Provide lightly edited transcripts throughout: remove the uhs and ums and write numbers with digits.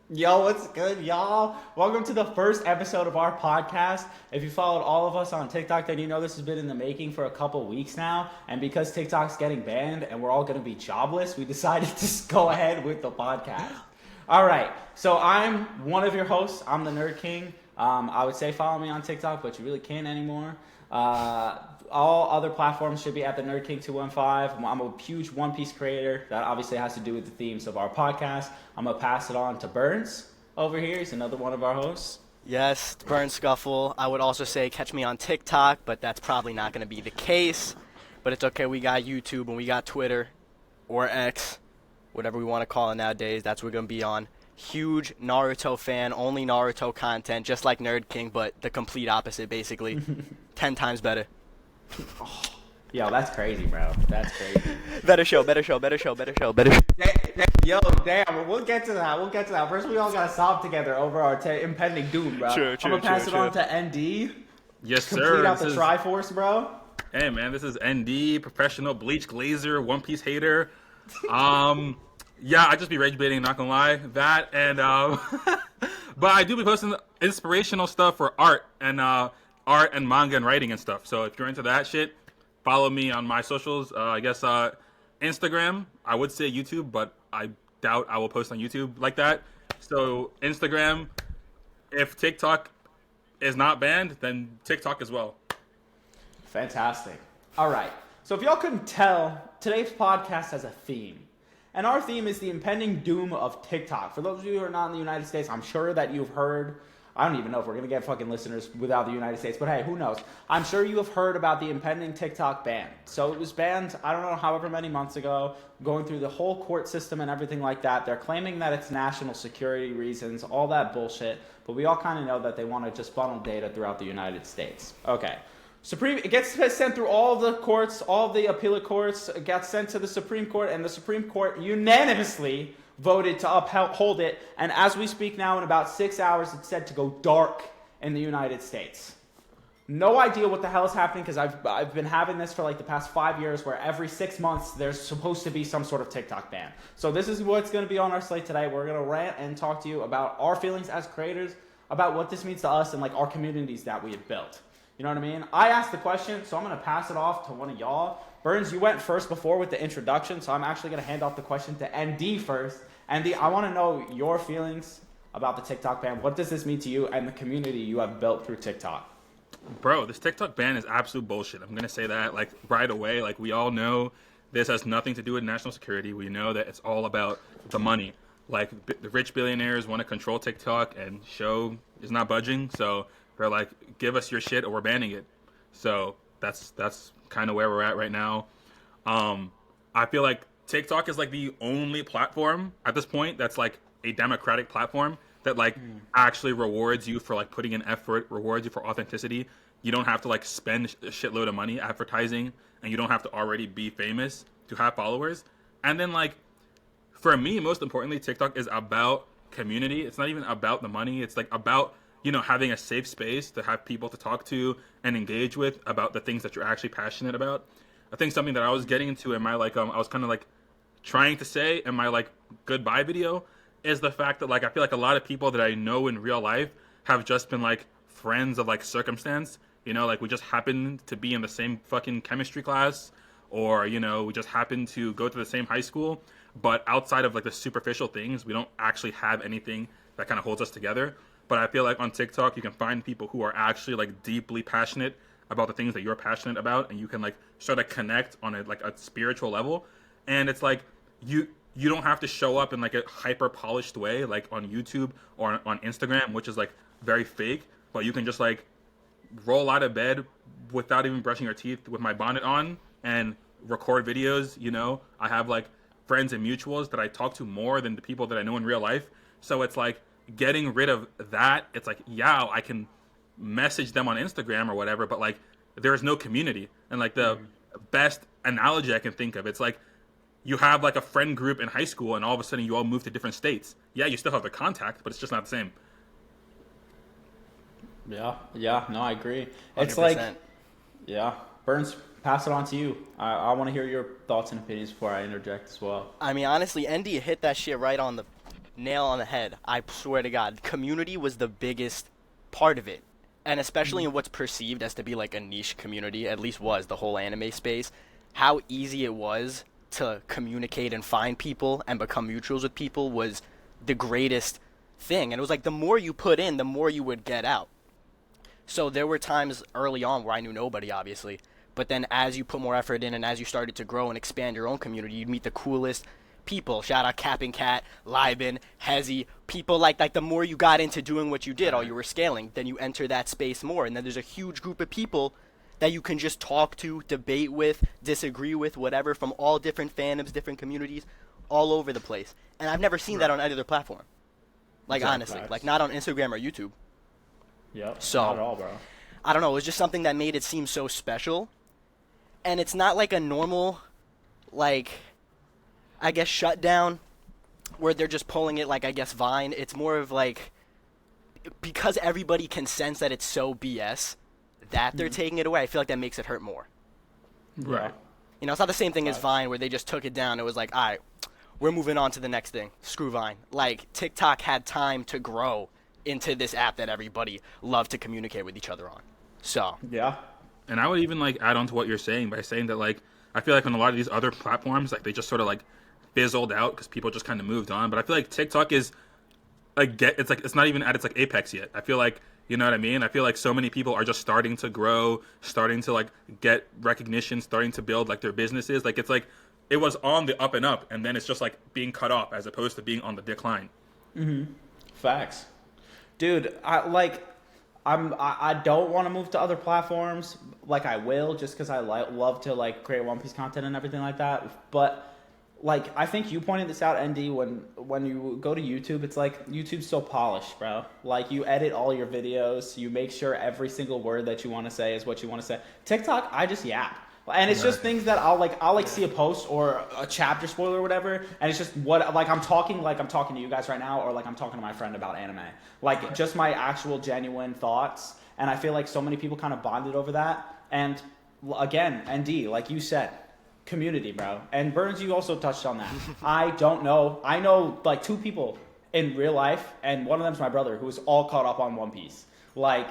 Yo, what's good, y'all? Welcome to the first episode of our podcast. If you followed all of us on TikTok, then you know this has been in the making for a couple weeks now. And because TikTok's getting banned and we're all going to be jobless, we decided to just go ahead with the podcast. All right, so I'm one of your hosts. I'm the Nerd King. I would say follow me on TikTok, but you really can't anymore. Uh, all other platforms should be at the Nerd King 215. I'm a huge One Piece creator. That obviously has to do with the themes of our podcast. I'm gonna pass it on to Burns over here. He's another one of our hosts. Yes, Burn Scuffle. I would also say catch me on TikTok, but that's probably not going to be the case. But it's okay. We got YouTube and we got Twitter or X, whatever we want to call it nowadays. That's what we're going to be on. Huge Naruto fan, only Naruto content, just like Nerd King, but the complete opposite, basically. 10 times better. Yo, that's crazy, bro. That's crazy. Better show. Yo, damn. We'll get to that. First, we all gotta sob together over our impending doom, bro. True, I'm gonna pass it on to ND. Yes, sir. Complete out the Triforce, bro. Hey, man, this is ND, professional bleach glazer, One Piece hater. Yeah, I just be rage baiting, not gonna lie. That and but I do be posting inspirational stuff for art and manga and writing and stuff. So if you're into that shit, follow me on my socials. I guess Instagram. I would say YouTube, but I doubt I will post on YouTube like that. So Instagram. If TikTok is not banned, then TikTok as well. Fantastic. All right. So if y'all couldn't tell, today's podcast has a theme. And our theme is the impending doom of TikTok. For those of you who are not in the United States, I'm sure that you've heard. I don't even know if we're going to get fucking listeners without the United States, but hey, who knows? I'm sure you have heard about the impending TikTok ban. So it was banned, I don't know, however many months ago, going through the whole court system and everything like that. They're claiming that it's national security reasons, all that bullshit, but we all kind of know that they want to just funnel data throughout the United States. Okay. It gets sent through all the courts, all the appellate courts. It got sent to the Supreme Court, and the Supreme Court unanimously voted to uphold it. And as we speak now, in about 6 hours, it's said to go dark in the United States. No idea what the hell is happening, because I've been having this for like the past 5 years, where every 6 months there's supposed to be some sort of TikTok ban. So this is what's going to be on our slate today. We're going to rant and talk to you about our feelings as creators, about what this means to us and like our communities that we have built. You know what I mean? I asked the question, so I'm going to pass it off to one of y'all. Burns, you went first before with the introduction, so I'm actually going to hand off the question to ND first. ND, I want to know your feelings about the TikTok ban. What does this mean to you and the community you have built through TikTok? Bro, this TikTok ban is absolute bullshit. I'm gonna say that like right away. Like we all know this has nothing to do with national security. We know that it's all about the money. Like the rich billionaires want to control TikTok, and show is not budging. So they're like, give us your shit or we're banning it. So that's kind of where we're at right now. I feel like TikTok is like the only platform at this point that's like a democratic platform that like actually rewards you for like putting in effort, rewards you for authenticity. You don't have to like spend a shitload of money advertising, and you don't have to already be famous to have followers. And then like for me, most importantly, TikTok is about community. It's not even about the money. It's like about, you know, having a safe space to have people to talk to and engage with about the things that you're actually passionate about. I think something that I was getting into in my like I was kind of like trying to say in my like goodbye video is the fact that like I feel like a lot of people that I know in real life have just been like friends of like circumstance. You know, like we just happen to be in the same fucking chemistry class, or you know, we just happen to go to the same high school, but outside of like the superficial things, we don't actually have anything that kind of holds us together. But I feel like on TikTok, you can find people who are actually like deeply passionate about the things that you're passionate about, and you can like sort of connect on a like a spiritual level. And it's like you don't have to show up in like a hyper polished way like on YouTube or on Instagram, which is like very fake. But you can just like roll out of bed without even brushing your teeth with my bonnet on and record videos. You know, I have like friends and mutuals that I talk to more than the people that I know in real life. So it's like getting rid of that. It's like, yeah, I can message them on Instagram or whatever, but like there is no community. And like the best analogy I can think of, it's like you have like a friend group in high school, and all of a sudden you all move to different states. Yeah, you still have the contact, but it's just not the same. Yeah, no, I agree. It's 100%. like, yeah, Burns, pass it on to you. I want to hear your thoughts and opinions before I interject as well. I mean, honestly, ND hit that shit right on the nail on the head. I swear to God, community was the biggest part of it. And especially in what's perceived as to be like a niche community, at least was the whole anime space, how easy it was to communicate and find people and become mutuals with people was the greatest thing. And it was like the more you put in, the more you would get out. So there were times early on where I knew nobody, obviously. But then as you put more effort in and as you started to grow and expand your own community, you'd meet the coolest people. Shout out Capping Cat, Liben, Hezi, people like the more you got into doing what you did, or you were scaling, then you enter that space more. And then there's a huge group of people that you can just talk to, debate with, disagree with, whatever, from all different fandoms, different communities, all over the place. And I've never seen that on any other platform. Like, honestly. Like, not on Instagram or YouTube. Yep. So, not at all, bro. I don't know. It was just something that made it seem so special. And it's not like a normal, like, I guess, shutdown where they're just pulling it like, I guess, Vine. It's more of like, because everybody can sense that it's so BS that they're taking it away, I feel like that makes it hurt more. Right. You know, it's not the same thing as Vine where they just took it down. It was like, all right, we're moving on to the next thing. Screw Vine. Like, TikTok had time to grow into this app that everybody loved to communicate with each other on. So. Yeah. And I would even like add on to what you're saying by saying that like I feel like on a lot of these other platforms like they just sort of like fizzled out because people just kind of moved on. But I feel like TikTok is like it's not even at its like apex yet. I feel like, you know what I mean? I feel like so many people are just starting to grow, starting to like get recognition, starting to build like their businesses. Like it's like it was on the up and up, and then it's just like being cut off as opposed to being on the decline. Facts, dude. I don't want to move to other platforms. Like I will, just because I love to like create One Piece content and everything like that. But like I think you pointed this out, ND. When you go to YouTube, it's like YouTube's so polished, bro. Like you edit all your videos, you make sure every single word that you want to say is what you want to say. TikTok, I just yap. And it's just things that I'll see a post or a chapter spoiler or whatever, and it's just what I'm talking to you guys right now, or like I'm talking to my friend about anime, like just my actual genuine thoughts. And I feel like so many people kind of bonded over that. And again, ND, like you said, community, bro. And Burns, you also touched on that. I know like two people in real life, and one of them's my brother, who is all caught up on One Piece. Like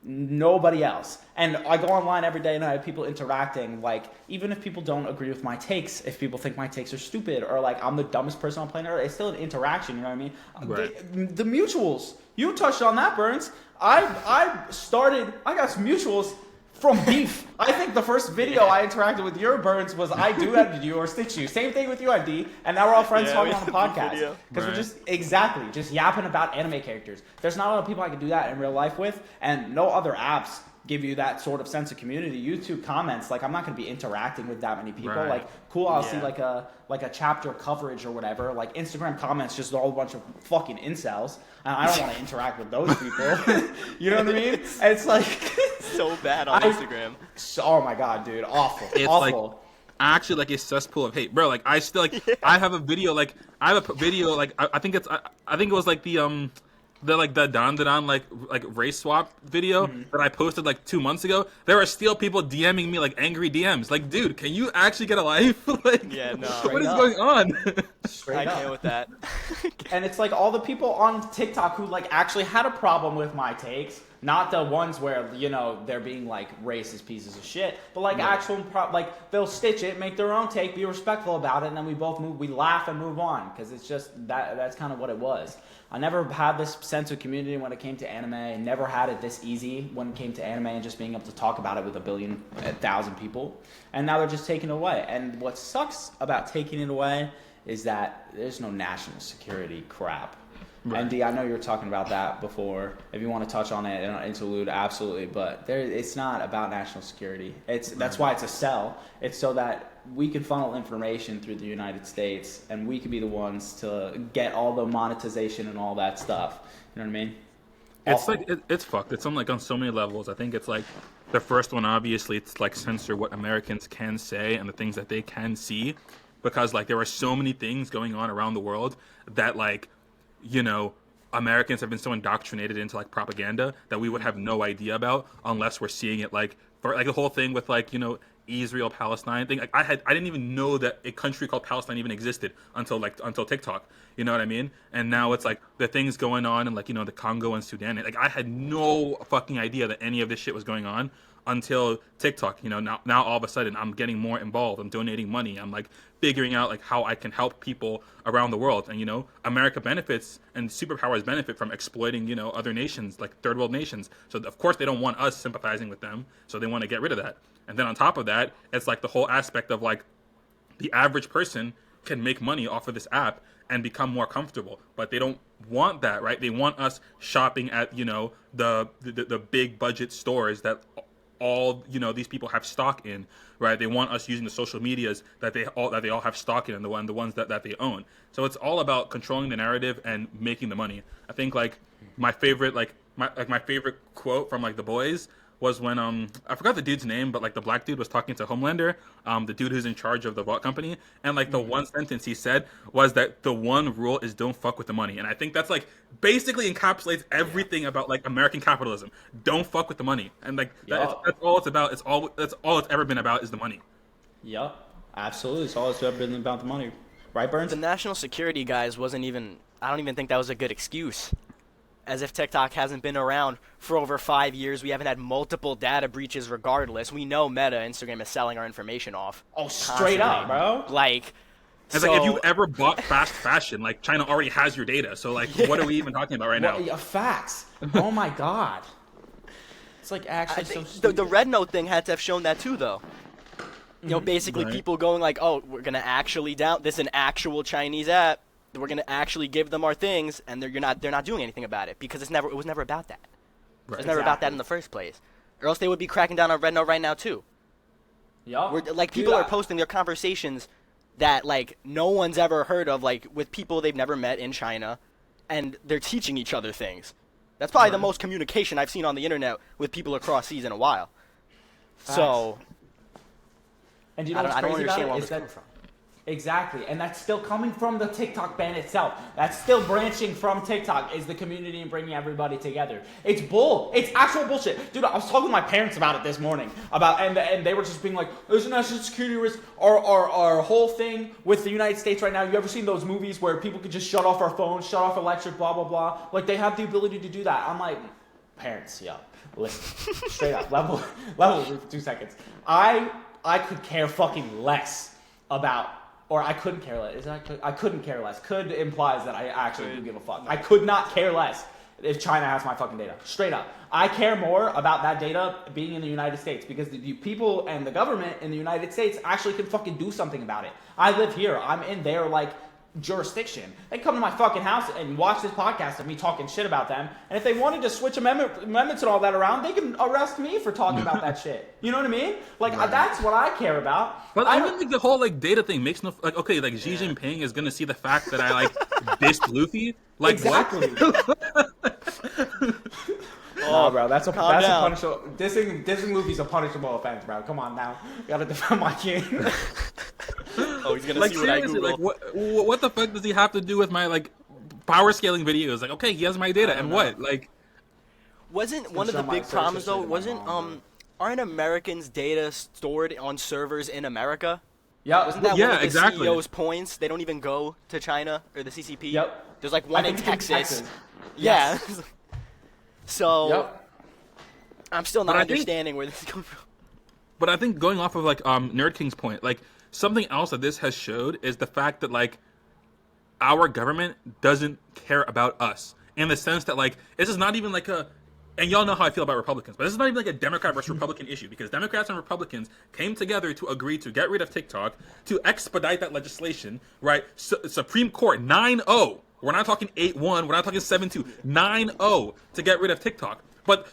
nobody else. And I go online every day and I have people interacting, like even if people don't agree with my takes, if people think my takes are stupid or like I'm the dumbest person on planet Earth, it's still an interaction, you know what I mean? Right. The mutuals, you touched on that, Burns. I got some mutuals from beef. I think the first video I interacted with your Burns was I duetted you or stitch you. Same thing with you, ID. And now we're all friends talking on the podcast. Because we're just yapping about anime characters. There's not a lot of people I can do that in real life with, and no other apps give you that sort of sense of community. YouTube comments, like I'm not going to be interacting with that many people. Right. Like cool, I'll see like a chapter coverage or whatever. Like Instagram comments, just a whole bunch of fucking incels. And I don't want to interact with those people. You know what I mean? And it's like so bad on Instagram. Oh my god, dude, awful. It's awful. like actually like a cesspool of hate, bro. Like I still like I have a video like I think it was like the Don like race swap video that I posted like 2 months ago. There are still people DMing me like angry DMs. Like, dude, can you actually get a life? Like, yeah, no. What is going on? I can't with that. And it's like all the people on TikTok who like actually had a problem with my takes, not the ones where, you know, they're being like racist pieces of shit, but like actual like they'll stitch it, make their own take, be respectful about it, and then we laugh and move on, because it's just that's kind of what it was. I never had this sense of community when it came to anime. I never had it this easy when it came to anime and just being able to talk about it with 1,000,000 people. And now they're just taking it away. And what sucks about taking it away is that there's no national security crap. Right. And D, I know you were talking about that before. If you want to touch on it in an interlude, absolutely. But it's not about national security. That's why it's a cell. It's so that we can funnel information through the United States, and we can be the ones to get all the monetization and all that stuff. You know what I mean? It's like it's fucked. It's on so many levels. I think it's like the first one, obviously, it's like censor what Americans can say and the things that they can see, because like there are so many things going on around the world that like, you know, Americans have been so indoctrinated into like propaganda that we would have no idea about unless we're seeing it. Like for like the whole thing with like, you know, Israel-Palestine thing. Like I didn't even know that a country called Palestine even existed until TikTok. You know what I mean? And now it's like the things going on in like, the Congo and Sudan. Like I had no fucking idea that any of this shit was going on until TikTok. Now all of a sudden I'm getting more involved. I'm donating money. I'm like figuring out like how I can help people around the world. And America benefits and superpowers benefit from exploiting other nations, like third world nations. So of course they don't want us sympathizing with them. So they want to get rid of that. And then on top of that, it's like the whole aspect of like the average person can make money off of this app and become more comfortable, but they don't want that, right? They want us shopping at the big budget stores that all these people have stock in, right? They want us using the social medias that they all have stock in, and the ones that they own. So it's all about controlling the narrative and making the money. I think like my favorite my favorite quote from like The Boys was when I forgot the dude's name, but like the black dude was talking to Homelander, the dude who's in charge of the vault company, and like the one sentence he said was that the one rule is don't fuck with the money. And I think that's like basically encapsulates everything about like American capitalism. Don't fuck with the money. And like that's all it's about. That's all it's ever been about is the money. Yep, absolutely. It's all it's ever been about the money, right, Burns? The national security guys I don't even think that was a good excuse. As if TikTok hasn't been around for over 5 years. We haven't had multiple data breaches regardless. We know Meta, Instagram is selling our information off. Oh, straight up, bro. Like, it's like if you've ever bought fast fashion, like China already has your data. So like, what are we even talking about right now? Yeah, facts. Oh my God. It's like actually so stupid. The Red Note thing had to have shown that too, though. Basically people going like, oh, we're going to actually this is an actual Chinese app. We're gonna actually give them our things, and they're not doing anything about it because it was never about that. Right. It was never about that in the first place, or else they would be cracking down on Red Note right now too. Yeah. Like people are posting their conversations that like no one's ever heard of, like with people they've never met in China, and they're teaching each other things. That's probably the most communication I've seen on the internet with people across seas in a while. Facts. So, and you know I don't understand where it's coming from. Exactly, and that's still coming from the TikTok ban itself. That's still branching from TikTok, is the community and bringing everybody together. It's actual bullshit. Dude, I was talking to my parents about it this morning, and they were just being like, there's a national security risk. Our whole thing with the United States right now, you ever seen those movies where people could just shut off our phones, shut off electric, blah, blah, blah? Like, they have the ability to do that. I'm like, parents, listen, straight up, level for 2 seconds. I could care fucking less about... Or I couldn't care less. I couldn't care less. Could implies that I actually do give a fuck. I could not care less if China has my fucking data. Straight up. I care more about that data being in the United States because the people and the government in the United States actually can fucking do something about it. I live here. I'm in their, jurisdiction. They come to my fucking house and watch this podcast of me talking shit about them, and if they wanted to switch amendments and all that around, they can arrest me for talking about that shit. You know what I mean? That's what I care about. But I don't think the whole data thing makes no Xi Jinping is gonna see the fact that I dissed Luffy. Exactly. Oh, bro, that's a punishable. Dissing Luffy's a punishable offense, bro. Come on now, gotta defend my king. Oh, he's gonna see what I Google. What the fuck does he have to do with my power scaling videos? Okay, he has my data, and what? Wasn't one of the big problems though? Aren't Americans' data stored on servers in America? Yeah, wasn't that one of the exactly. CEO's points? They don't even go to China or the CCP. Yep. There's one in Texas. Yeah. Yes. So, yep. I'm still not understanding where this is coming from. But I think going off of Nerd King's point, something else that this has showed is the fact that our government doesn't care about us in the sense that this is not even and y'all know how I feel about Republicans, but this is not even a Democrat versus Republican issue because Democrats and Republicans came together to agree to get rid of TikTok, to expedite that legislation, right? Supreme Court 9-0. We're not talking 8-1. We're not talking 7-2. 9-0 to get rid of TikTok. But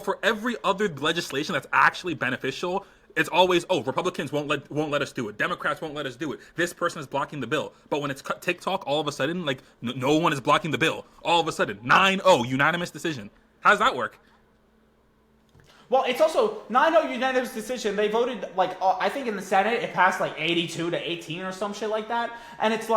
for every other legislation that's actually beneficial, it's always, Republicans won't let us do it. Democrats won't let us do it. This person is blocking the bill. But when it's TikTok, all of a sudden, no one is blocking the bill. All of a sudden, 9-0, unanimous decision. How does that work? Well, it's also 9-0 unanimous decision. They voted, I think in the Senate, it passed 82 to 18 or some shit like that. And it's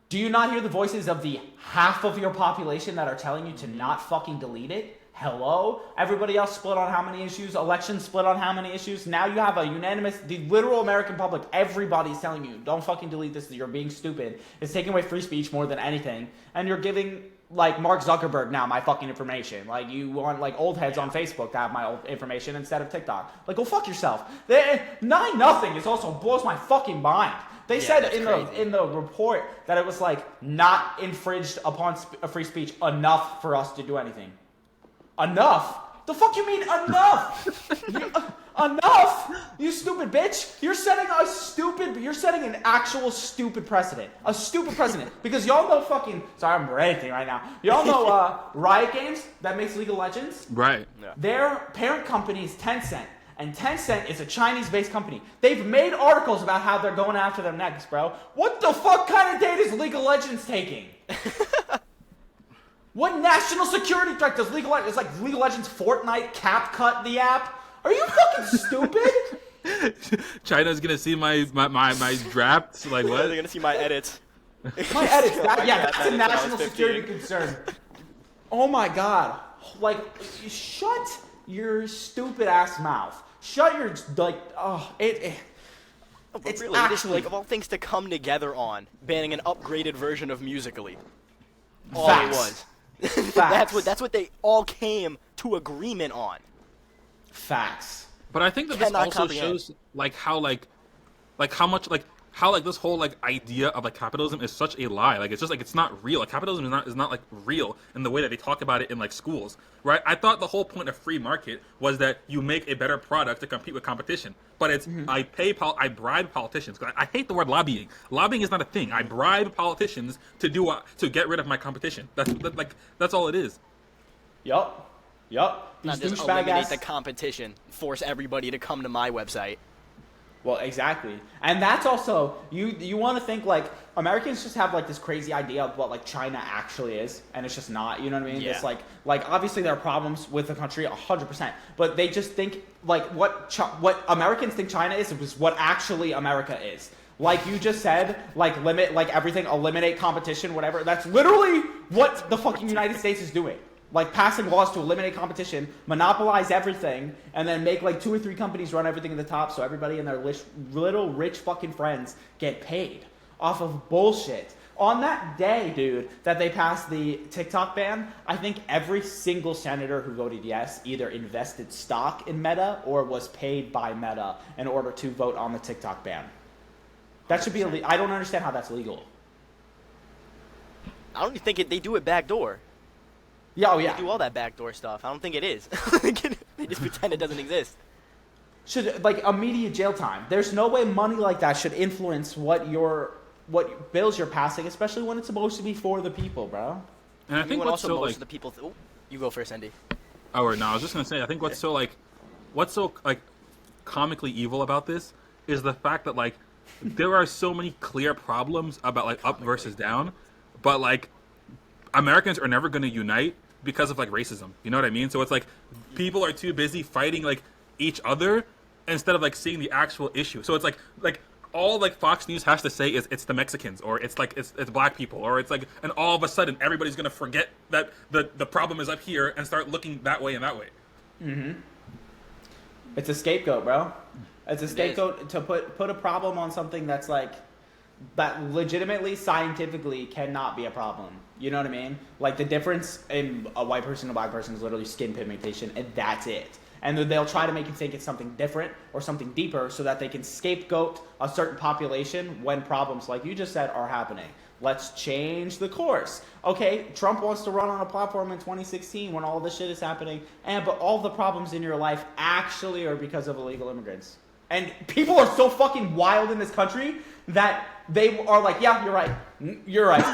do you not hear the voices of the half of your population that are telling you to not fucking delete it? Hello? Everybody else split on how many issues? Elections split on how many issues? Now you have a unanimous, the literal American public, everybody's telling you, don't fucking delete this, you're being stupid. It's taking away free speech more than anything. And you're giving, like, Mark Zuckerberg now my fucking information. Like, you want, like, old heads on Facebook to have my old information instead of TikTok. Like, go fuck yourself. 9-0 is also blows my fucking mind. They said in the report that it was, like, not infringed upon free speech enough for us to do anything. Enough? The fuck you mean enough? Enough? You stupid bitch. You're setting an actual stupid precedent. A stupid precedent. Because y'all know fucking, sorry, I'm ranting right now. Y'all know Riot Games that makes League of Legends? Right. Yeah. Their parent company is Tencent. And Tencent is a Chinese-based company. They've made articles about how they're going after them next, bro. What the fuck kind of data is League of Legends taking? What national security threat does League of Legends? It's like League of Legends Fortnite CapCut the app. Are you fucking stupid? China's gonna see my drafts. Like what? They're gonna see my edits. My edits. That's a national security concern. Oh my god. Like, shut your stupid ass mouth. Shut your it's really, actually like, of all things to come together on, banning an upgraded version of Musical.ly. All Facts. it was. Facts. That's what they all came to agreement on. Facts. But I think that this also shows how this whole idea of capitalism is such a lie. Like, it's just it's not real. Like, capitalism is not real in the way that they talk about it in schools, right? I thought the whole point of free market was that you make a better product to compete with competition. But it's I bribe politicians. I hate the word lobbying. Lobbying is not a thing. I bribe politicians to get rid of my competition. That's all it is. Yup. Not just eliminate the competition, force everybody to come to my website. Well, exactly. And that's also, you want to think, Americans just have, this crazy idea of what, China actually is, and it's just not, you know what I mean? Yeah. It's obviously there are problems with the country, 100%, but they just think, what Americans think China is what actually America is. Like you just said, limit, everything, eliminate competition, whatever. That's literally what the fucking United States is doing. Passing laws to eliminate competition, monopolize everything, and then make 2 or 3 companies run everything at the top so everybody and their little rich fucking friends get paid off of bullshit. On that day, dude, that they passed the TikTok ban, I think every single senator who voted yes either invested stock in Meta or was paid by Meta in order to vote on the TikTok ban. That should be illegal. I don't understand how that's legal. I don't think they do it backdoor. Yeah, oh yeah. They do all that backdoor stuff. I don't think it is. They just pretend it doesn't exist. Should immediate jail time. There's no way money like that should influence what bills you're passing, especially when it's supposed to be for the people, bro. And I think what's also so most of the people. You go first, Andy. Oh, or no, I was just gonna say. I think what's so comically evil about this is the fact that there are so many clear problems about up versus down, but Americans are never going to unite because of racism. You know what I mean? So it's people are too busy fighting each other instead of seeing the actual issue. So it's all Fox News has to say is it's the Mexicans, or it's black people, or it's and all of a sudden everybody's going to forget that the problem is up here and start looking that way and that way. Mm-hmm. It's a scapegoat, bro. It's a scapegoat to put a problem on something that's that legitimately, scientifically cannot be a problem. You know what I mean? The difference in a white person and a black person is literally skin pigmentation, and that's it. And then they'll try to make you think it's something different or something deeper so that they can scapegoat a certain population when problems, like you just said, are happening. Let's change the course. Okay, Trump wants to run on a platform in 2016 when all this shit is happening, but all the problems in your life actually are because of illegal immigrants. And people are so fucking wild in this country that they are yeah, you're right. You're right.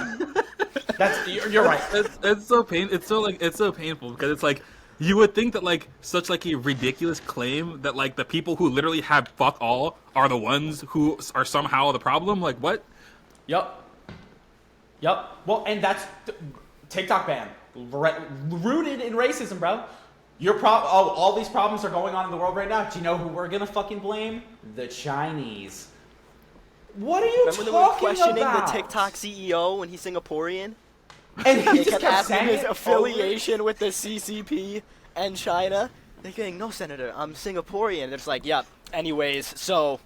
You're right. It's so painful because it's you would think that such a ridiculous claim that the people who literally have fuck all are the ones who are somehow the problem. What? Yup. Well, and that's TikTok ban rooted in racism, bro. All these problems are going on in the world right now. Do you know who we're gonna fucking blame? The Chinese. What are you Remember talking when they were questioning about? the TikTok CEO when he's Singaporean? And he They just kept kept asking saying his it affiliation with the CCP and China. They're saying, no, Senator, I'm Singaporean. They're just like, yep. Anyways, so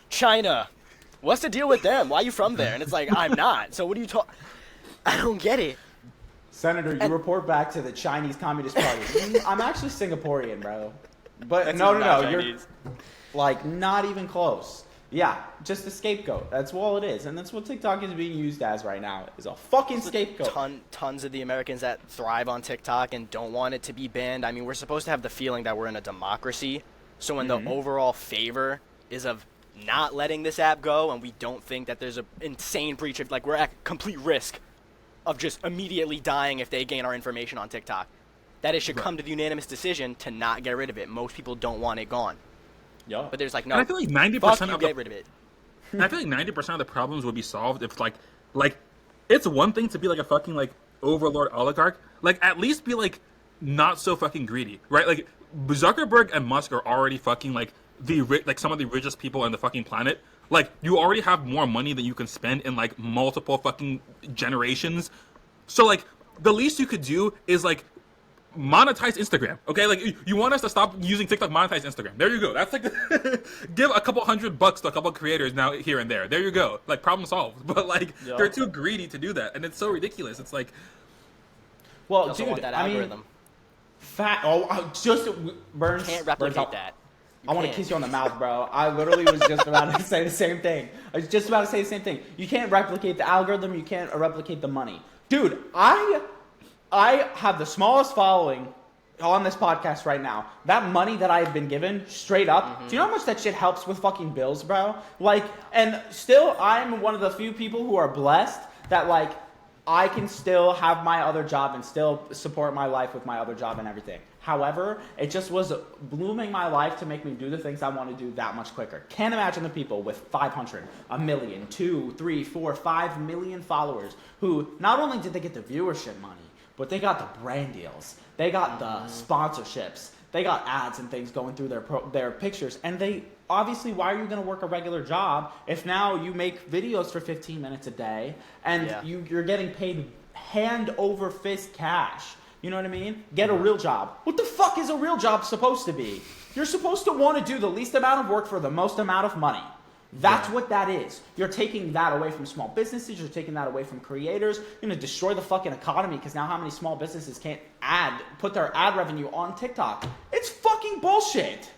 China, what's the deal with them? Why are you from there? And it's like, I'm not. So what are you talking? I don't get it. Senator, you report back to the Chinese Communist Party. I'm actually Singaporean, bro. But That's no, not you're Chinese. like not even close. Yeah, just a scapegoat. That's all it is, and that's what TikTok is being used as right now. Is a fucking scapegoat. Tons of the Americans that thrive on TikTok and don't want it to be banned. I mean, we're supposed to have the feeling that we're in a democracy. So when the overall favor is of not letting this app go, and we don't think that there's an insane breach of, like, we're at complete risk of just immediately dying if they gain our information on TikTok, that it should come to the unanimous decision to not get rid of it. Most people don't want it gone. Yeah. But there's like, no, And I feel like 90% fuck you, of get rid of it. And I feel like 90% of the problems would be solved if like it's one thing to be like a fucking like overlord oligarch. Like at least be like not so fucking greedy, right? Like Zuckerberg and Musk are already fucking like like some of the richest people on the fucking planet. Like you already have more money than you can spend in like multiple fucking generations. So like the least you could do is like monetize Instagram, okay? Like you want us to stop using TikTok, monetize Instagram. There you go. That's like give a couple $100 to a couple creators now here and there. There you go. Like problem solved. But like they're too greedy to do that, and it's so ridiculous. It's like, well, Dude, dude, want that I algorithm. mean, just Burns. Can't replicate Burns, that. I want to kiss you on the mouth, bro. I literally was just about to say the same thing. I was just about to say the same thing. You can't replicate the algorithm. You can't replicate the money, dude. I have the smallest following on this podcast right now. That money that I've been given, straight up, do you know how much that shit helps with fucking bills, bro? Like, and still, I'm one of the few people who are blessed that, like, I can still have my other job and still support my life with my other job and everything. However, it just was blooming my life to make me do the things I want to do that much quicker. Can't imagine the people with 500, a million, 2, 3, 4, 5 million followers who not only did they get the viewership money, but they got the brand deals. They got the sponsorships. They got ads and things going through their pictures. And they, obviously, why are you going to work a regular job if now you make videos for 15 minutes a day and you're getting paid hand over fist cash? You know what I mean? Get a real job. What the fuck is a real job supposed to be? You're supposed to want to do the least amount of work for the most amount of money. That's what that is. You're taking that away from small businesses. You're taking that away from creators. You're going to destroy the fucking economy because now how many small businesses can't put their ad revenue on TikTok? It's fucking bullshit.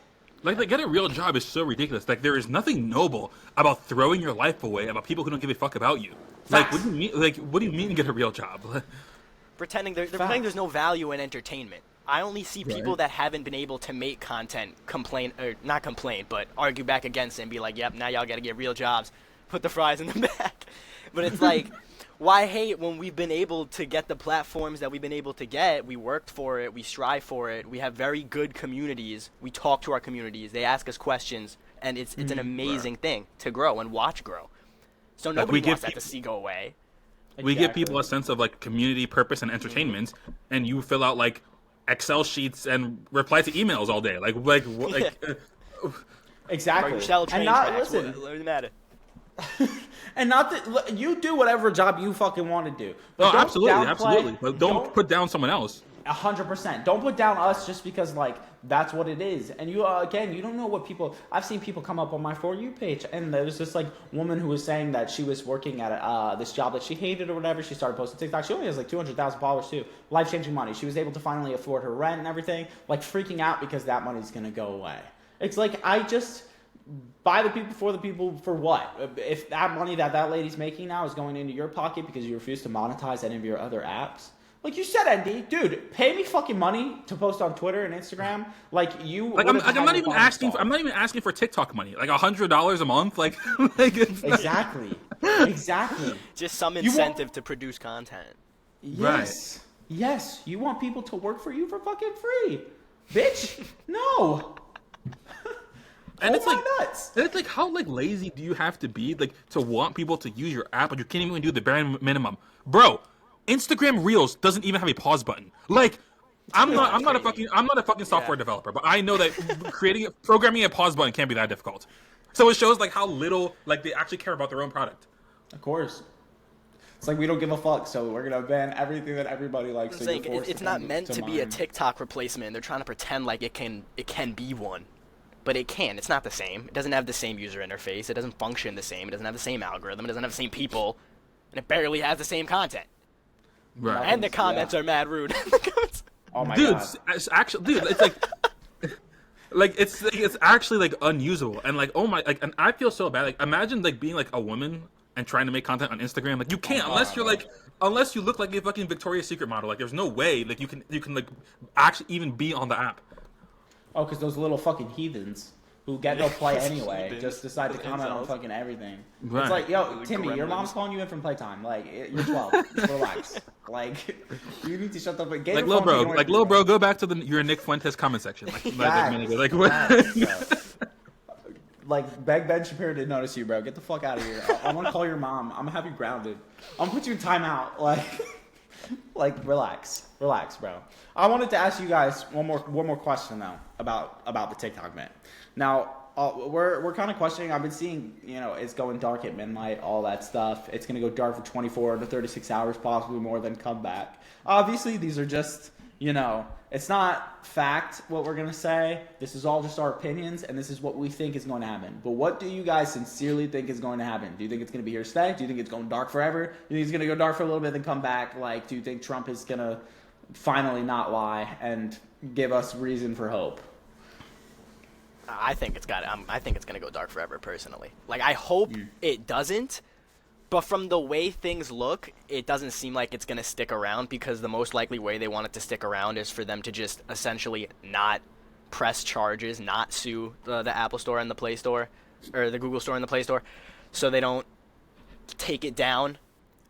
Like get a real job is so ridiculous. Like there is nothing noble about throwing your life away about people who don't give a fuck about you. Like what do you mean? Like what do you mean get a real job? Pretending pretending there's no value in entertainment. I only see people that haven't been able to make content not complain, but argue back against it and be like, yep, now y'all got to get real jobs. Put the fries in the back. But it's like, why hate when we've been able to get the platforms that we've been able to get? We worked for it. We strive for it. We have very good communities. We talk to our communities. They ask us questions. And it's an amazing thing to grow and watch grow. So nobody wants that to see go away. We give people a sense of like community purpose and entertainment, and you fill out like Excel sheets and reply to emails all day. Exactly. And not listen. What does it matter? And not that you do whatever job you fucking want to do. But absolutely. But don't put down someone else. 100%. Don't put down us just because like that's what it is. And you again, you don't know what people. I've seen people come up on my For You page, and there was this like woman who was saying that she was working at this job that she hated or whatever. She started posting TikTok. She only has like 200,000 followers too. Life-changing money. She was able to finally afford her rent and everything. Like freaking out because that money's gonna go away. It's like I just buy the people for the people for what? If that money that lady's making now is going into your pocket because you refuse to monetize any of your other apps. Like you said, Andy, dude, pay me fucking money to post on Twitter and Instagram. Like you, like I'm not even asking. I'm not even asking for TikTok money. Like $100 a month. Like exactly. Just some incentive to produce content. Yes, yes. You want people to work for you for fucking free, bitch? No. And it's like nuts. And it's like how like lazy do you have to be like to want people to use your app, but you can't even do the bare minimum, bro. Instagram Reels doesn't even have a pause button. Like, I'm not a fucking software developer, but I know that programming a pause button can't be that difficult. So it shows like how little like they actually care about their own product. Of course. It's like we don't give a fuck, so we're gonna ban everything that everybody likes. I'm saying it's not meant to be a TikTok replacement. They're trying to pretend like it can be one, but it can't. It's not the same. It doesn't have the same user interface. It doesn't function the same. It doesn't have the same algorithm. It doesn't have the same people, and it barely has the same content. Right. And the comments are mad rude. Oh my dude, god. it's actually, dude, it's like. Like it's actually like unusable and like oh my like and I feel so bad. Like imagine like being like a woman and trying to make content on Instagram. Like you can't unless you're like unless you look like a fucking Victoria's Secret model. Like there's no way like you can like actually even be on the app. Oh, because those little fucking heathens who get no play anyway just decide to comment on fucking everything. Right. It's like, yo, Timmy, your mom's calling you in from playtime. Like, you're 12. Just relax. Like, you need to shut the fuck. Like, little bro, go back to your Nick Fuentes comment section. Like what? Like, Ben Shapiro didn't notice you, bro. Get the fuck out of here. I'm gonna call your mom. I'm gonna have you grounded. I'm gonna put you in timeout. Like, relax, bro. I wanted to ask you guys one more question though about the TikTok ban. Now, we're kind of questioning. I've been seeing, it's going dark at midnight, all that stuff. It's gonna go dark for 24 to 36 hours, possibly more, then come back. Obviously, these are just, it's not fact what we're gonna say. This is all just our opinions, and this is what we think is going to happen. But what do you guys sincerely think is going to happen? Do you think it's gonna be here to stay? Do you think it's going dark forever? Do you think it's gonna go dark for a little bit, then come back? Like, do you think Trump is gonna finally not lie and give us reason for hope? I think it's gonna go dark forever. Personally, like I hope it doesn't, but from the way things look, it doesn't seem like it's gonna stick around because the most likely way they want it to stick around is for them to just essentially not press charges, not sue the Apple Store and the Play Store, or the Google Store and the Play Store, so they don't take it down.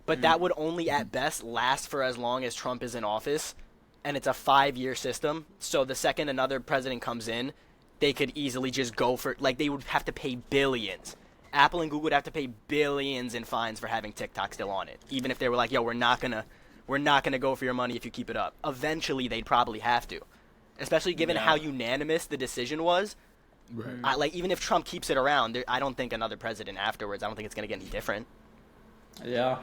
But that would only at best last for as long as Trump is in office, and it's a 5-year system. So the second another president comes in, they could easily just go for, like, they would have to pay billions. Apple and Google would have to pay billions in fines for having TikTok still on it. Even if they were like, yo, we're not gonna go for your money if you keep it up. Eventually, they'd probably have to. Especially given how unanimous the decision was. Right. Even if Trump keeps it around, I don't think another president afterwards, I don't think it's gonna get any different. Yeah,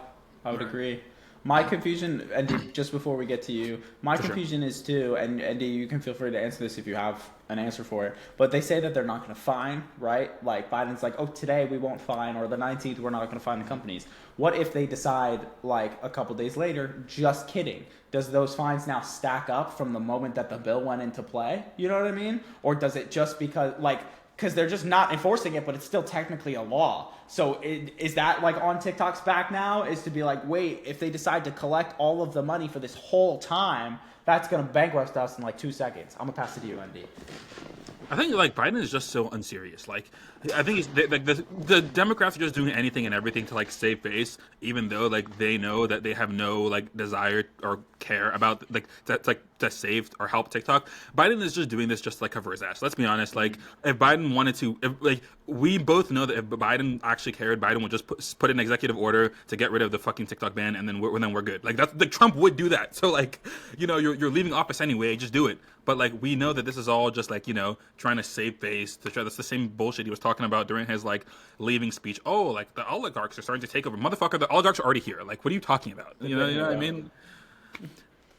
I would agree. My confusion, and just before we get to you, my confusion is too, and you can feel free to answer this if you have an answer for it, but they say that they're not going to fine, right? Like Biden's like, oh, today we won't fine, or the 19th we're not going to fine the companies. What if they decide, like, a couple days later, just kidding? Does those fines now stack up from the moment that the bill went into play? You know what I mean? Or does it just because they're just not enforcing it, but it's still technically a law. So is that like on TikTok's back now, is to be like, wait, if they decide to collect all of the money for this whole time, that's going to bankrupt us in like 2 seconds. I'm going to pass it to you, Andy. I think like Biden is just so unserious. Like, I think the Democrats are just doing anything and everything to like save face, even though like they know that they have no like desire or care about to save or help TikTok. Biden is just doing this just like cover his ass. Let's be honest. Like, if Biden wanted to, we both know that if Biden actually cared, Biden would just put an executive order to get rid of the fucking TikTok ban, and then we're good. Like Trump would do that. So like, you're leaving office anyway, just do it. But like, we know that this is all just like, trying to save face. That's the same bullshit he was talking about during his like leaving speech. Oh, like the oligarchs are starting to take over. Motherfucker, the oligarchs are already here. Like, what are you talking about? You know what I mean?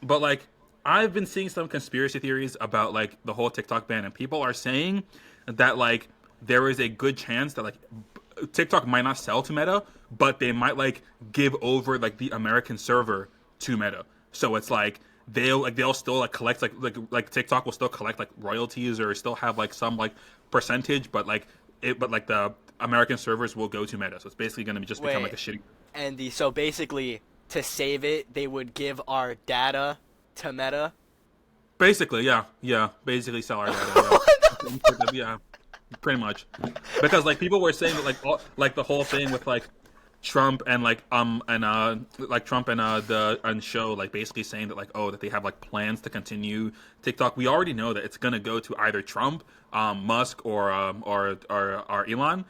But like, I've been seeing some conspiracy theories about like the whole TikTok ban, and people are saying that like there is a good chance that like TikTok might not sell to Meta, but they might like give over like the American server to Meta. So it's like they'll still like collect like TikTok will still collect like royalties or still have like some like percentage, but the American servers will go to Meta. So it's basically going to become like a shitty. And so basically, to save it, they would give our data to Meta. Basically, yeah. Basically, sell our data. Yeah, pretty much. Because like people were saying that like the whole thing with like Trump and Trump and the show like basically saying that like that they have like plans to continue TikTok. We already know that it's gonna go to either Trump, Musk, or Elon,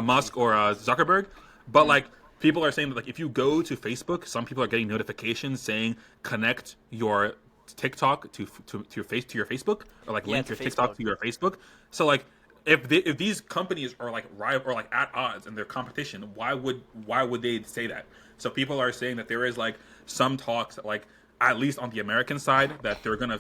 Musk or Zuckerberg. But like people are saying that like if you go to Facebook, some people are getting notifications saying connect your TikTok to your Facebook, or like link your TikTok to your Facebook. So like if these companies are like rival or like at odds in their competition, why would they say that? So people are saying that there is like some talks that, like, at least on the American side, that they're gonna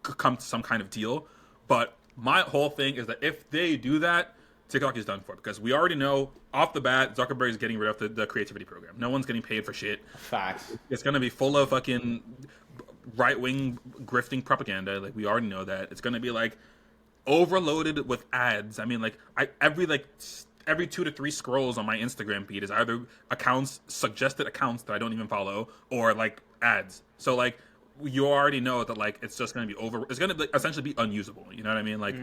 come to some kind of deal. But my whole thing is that if they do that, TikTok is done for, because we already know off the bat Zuckerberg is getting rid of the creativity program. No one's getting paid for shit. Facts. It's gonna be full of fucking right-wing grifting propaganda. Like, we already know that. It's gonna be like overloaded with ads. I mean, like, every 2 to 3 scrolls on my Instagram feed is either suggested accounts that I don't even follow, or like ads. So like, you already know that, like, it's just gonna be it's gonna essentially be unusable. You know what I mean? Like.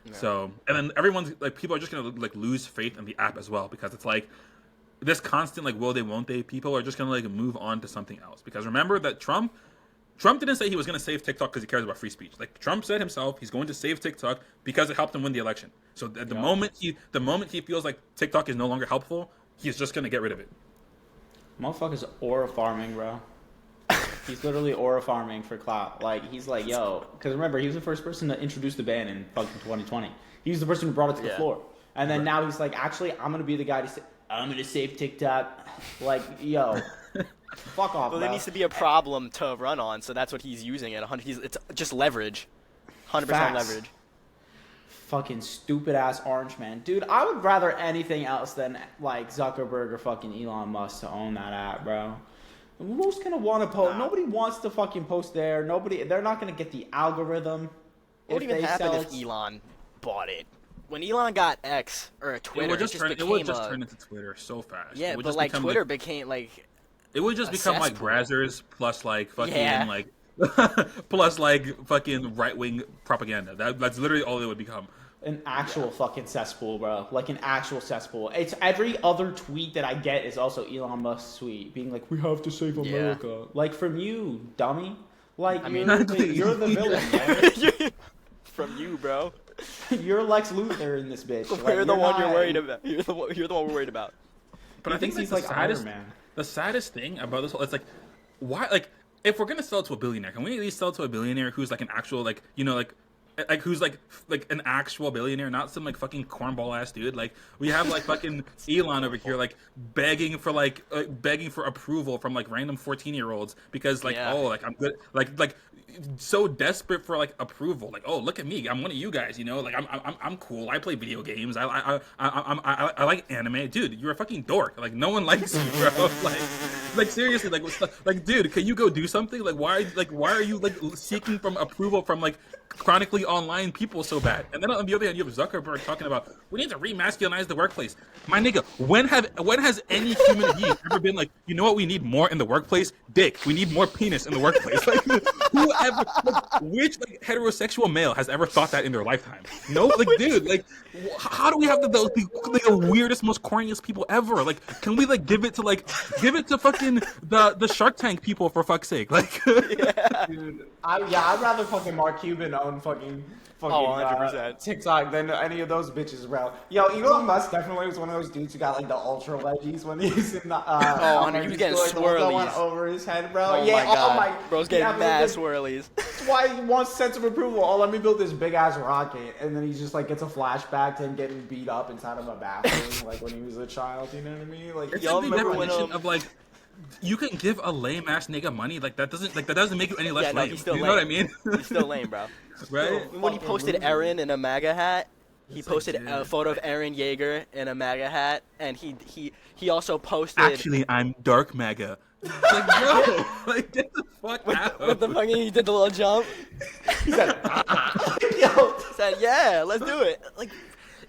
Yeah. So, and then everyone's like, people are just gonna like lose faith in the app as well, because it's like this constant like will they won't they, people are just gonna like move on to something else. Because remember that Trump didn't say he was gonna save TikTok because he cares about free speech. Like, Trump said himself, he's going to save TikTok because it helped him win the election. So at the moment he feels like TikTok is no longer helpful, he's just gonna get rid of it. Motherfucker's aura farming, bro. He's literally aura farming for clout. Like, he's like, yo, because remember, he was the first person to introduce the ban in fucking 2020. He was the person who brought it to the floor. And then now he's like, actually, I'm going to be the guy I'm going to save TikTok. Like, yo, fuck off, Well, there needs to be a problem to run on, so that's what he's using it. It's just leverage. 100% leverage. Fucking stupid ass orange man. Dude, I would rather anything else than like Zuckerberg or fucking Elon Musk to own that app, bro. Who's gonna want to post? Nobody wants to fucking post there. They're not gonna get the algorithm. What would even happen if Elon bought it? When Elon got X or Twitter, it would just turn into Twitter so fast. Yeah, but like Twitter became like. It would just become like Brazzers plus like fucking like plus like fucking right wing propaganda. That's literally all it would become. An actual fucking cesspool, bro. Like an actual cesspool. It's every other tweet that I get is also Elon Musk's tweet being like, "We have to save America." Yeah. Like, from you, dummy. Like, you're the villain, bro. From you, bro. You're Lex Luthor in this bitch. We're the one you're worried about. You're the one we're worried about. But I think he's like Iron Man. The saddest thing about this whole, it's like, why? Like, if we're gonna sell it to a billionaire, can we at least sell it to a billionaire who's like an actual, like, you know, like who's like an actual billionaire, not some like fucking cornball ass dude. Like, we have like fucking Elon over here like begging for approval from like random 14-year-olds because like oh, like I'm good, like so desperate for like approval, like, oh, look at me, I'm one of you guys, you know, like I'm cool, I play video games, I like anime. Dude, you're a fucking dork, like no one likes you, bro. like seriously, like dude, can you go do something? Like why are you like seeking from approval from like chronically online people so bad? And then on the other hand, you have Zuckerberg talking about we need to remasculinize the workplace. My nigga, when has any human being ever been like, you know what we need more in the workplace? Dick. We need more penis in the workplace. Like, whoever, like, which like heterosexual male has ever thought that in their lifetime? No, like, dude, like, how do we have the weirdest, most corniest people ever? Like, can we like give it to fucking the Shark Tank people, for fuck's sake? Like, yeah, dude, I'd rather fucking Mark Cuban own fucking 100%. TikTok than any of those bitches, bro. Yo, Elon Musk definitely was one of those dudes who got like the ultra wedgies when he was in the he was getting swirlies went over his head, bro. Oh yeah, my God. oh my, bro's getting mad swirlies. That's why he wants sense of approval. Oh, let me build this big ass rocket, and then he just like gets a flashback to him getting beat up inside of a bathroom, like when he was a child. You know what I mean? Like, it's like the definition of like, you can give a lame ass nigga money, like that doesn't make you any less lame. He's still lame. Know what I mean? He's still lame, bro. Right? When he posted Aaron in a MAGA hat, he posted a photo of Aaron Yeager in a MAGA hat, and he also posted. Actually, I'm dark MAGA. Like, bro, like, get the fuck out. With the fucking, he did the little jump. He said, yo. He said, yeah, let's do it. Like,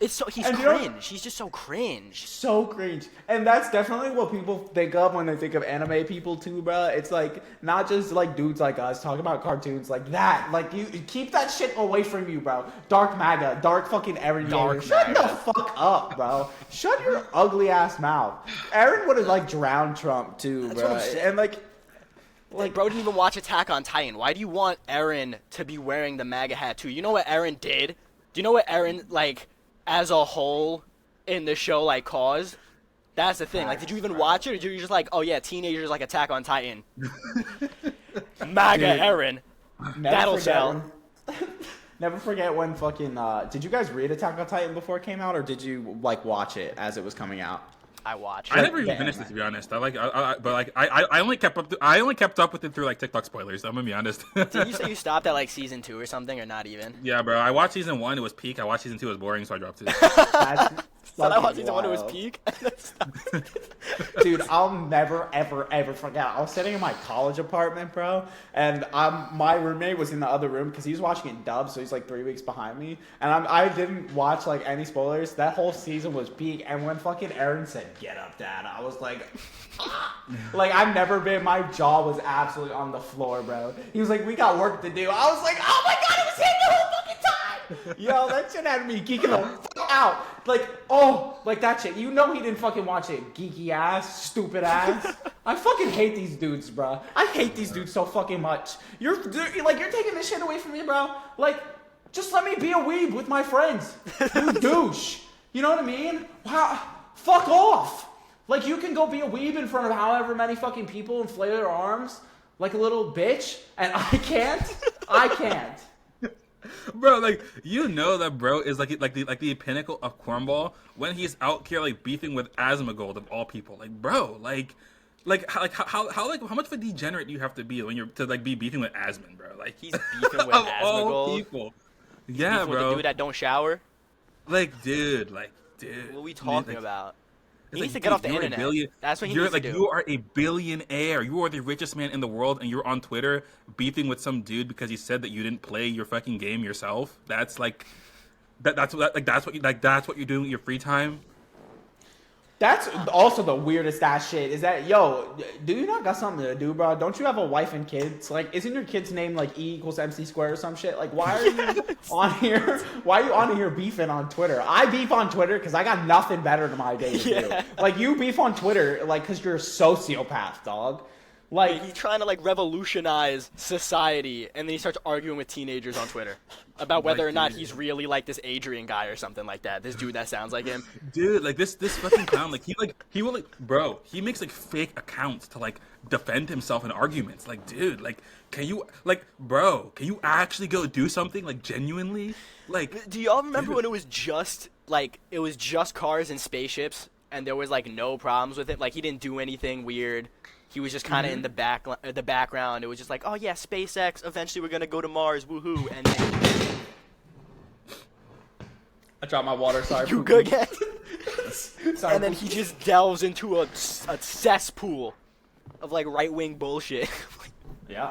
it's so he's cringe. He's just so cringe. So cringe. And that's definitely what people think of when they think of anime people too, bro. It's like not just like dudes like us talking about cartoons like that. Like, you keep that shit away from you, bro. Dark MAGA, dark fucking Aaron Yeager. Shut the fuck up, bro. Shut your ugly ass mouth. Aaron would have like drowned Trump too, that's bro. And like bro didn't even watch Attack on Titan. Why do you want Aaron to be wearing the MAGA hat too? You know what Aaron did? Do you know what Aaron like as a whole in the show like caused? That's the thing. Like, did you even watch it, or did you just like, oh yeah, teenagers like Attack on Titan? MAGA Aaron. That'll sell. Never forget when fucking did you guys read Attack on Titan before it came out, or did you like watch it as it was coming out? I watch. I never even damn, finished it man. to be honest. I only kept up. I only kept up with it through like TikTok spoilers. I'm gonna be honest. Did you say you stopped at like season 2 or something, or not even? Yeah, bro. I watched season 1. It was peak. I watched season 2. It was boring, so I dropped it. That's So I fucking watched season 1. It was wild. peak. Dude, I'll never, ever, ever forget. I was sitting in my college apartment, bro, and my roommate was in the other room because he was watching it dubbed, so he's like 3 weeks behind me. And I didn't watch like any spoilers. That whole season was peak. And when fucking Aaron said, "Get up, Dad," I was like, like I've never been. My jaw was absolutely on the floor, bro. He was like, "We got work to do." I was like, "Oh my god, it was him the whole fucking time." Yo, that shit had me geeking the fuck out. Like, oh, like that shit. You know he didn't fucking watch it. Geeky ass, stupid ass. I fucking hate these dudes, bro. I hate these dudes so fucking much. You're taking this shit away from me, bro. Like, just let me be a weeb with my friends. You douche. You know what I mean? Wow. Fuck off. Like, you can go be a weeb in front of however many fucking people and flail your arms like a little bitch, and I can't. I can't. Bro, like you know that bro is like the pinnacle of cornball when he's out here like beefing with Asmongold of all people. Like, bro, how much of a degenerate do you have to be when you're to like be beefing with Asmon, bro? Like He's beefing with of all Asmongold. people. He's Yeah, beefing with bro. the dude that don't shower. Dude. What are we talking about? He needs to Dude, get off the you're a internet. That's what he you're needs like to do. you are a billionaire. You are the richest man in the world, and you're on Twitter beefing with some dude because he said that you didn't play your fucking game yourself. That's like that's what you're doing with your free time. That's also the weirdest ass shit. Is that, yo, do you not got something to do, bro? Don't you have a wife and kids? Like, isn't your kid's name like E equals MC squared or some shit? Like, why are you on here? Why are you on here beefing on Twitter? I beef on Twitter because I got nothing better to my day to do. Like, you beef on Twitter like because you're a sociopath, dog. Like, He's trying to like revolutionize society, and then he starts arguing with teenagers on Twitter about whether or not he's really like this Adrian guy or something like that. This dude that sounds like him. Dude, like this fucking clown, he will bro, he makes like fake accounts to like defend himself in arguments. Like, dude, like can you actually go do something like genuinely? Like, Do y'all remember when it was just cars and spaceships, and there was like no problems with it? Like he didn't do anything weird. He was just kind of in the background. It was just like, oh yeah, SpaceX. Eventually, we're gonna go to Mars. Woohoo! And then I dropped my water. Sorry. you good, again? Sorry. And then he just delves into a cesspool of like right-wing bullshit. Yeah.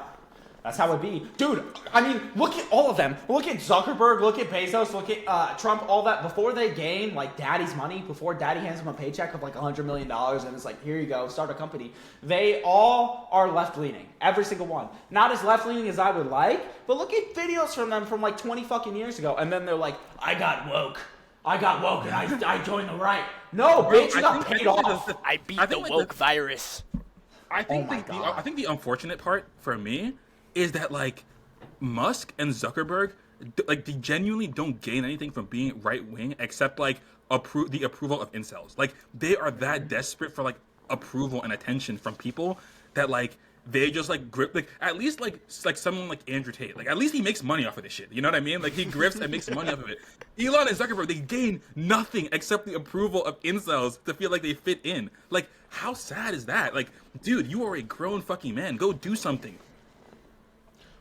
That's how it be. Dude, I mean, look at all of them. Look at Zuckerberg, look at Bezos, look at Trump, all that. Before they gain, like, daddy's money, before daddy hands them a paycheck of, like, $100 million, and it's like, here you go, start a company. They all are left-leaning. Every single one. Not as left-leaning as I would like, but look at videos from them from, like, 20 fucking years ago. And then they're like, I got woke and I joined the right. No, bitch, you got paid off. I beat I the think, like, woke virus. I think Oh my God. I think the unfortunate part for me is that like Musk and Zuckerberg like they genuinely don't gain anything from being right wing except like the approval of incels. Like they are that desperate for like approval and attention from people that like they just like grip like at least like someone like Andrew Tate, like at least he makes money off of this shit. You know what I mean? Like he grifts and makes money off of it. Elon and Zuckerberg, they gain nothing except the approval of incels to feel like they fit in. Like how sad is that? Like, dude, you are a grown fucking man. Go do something.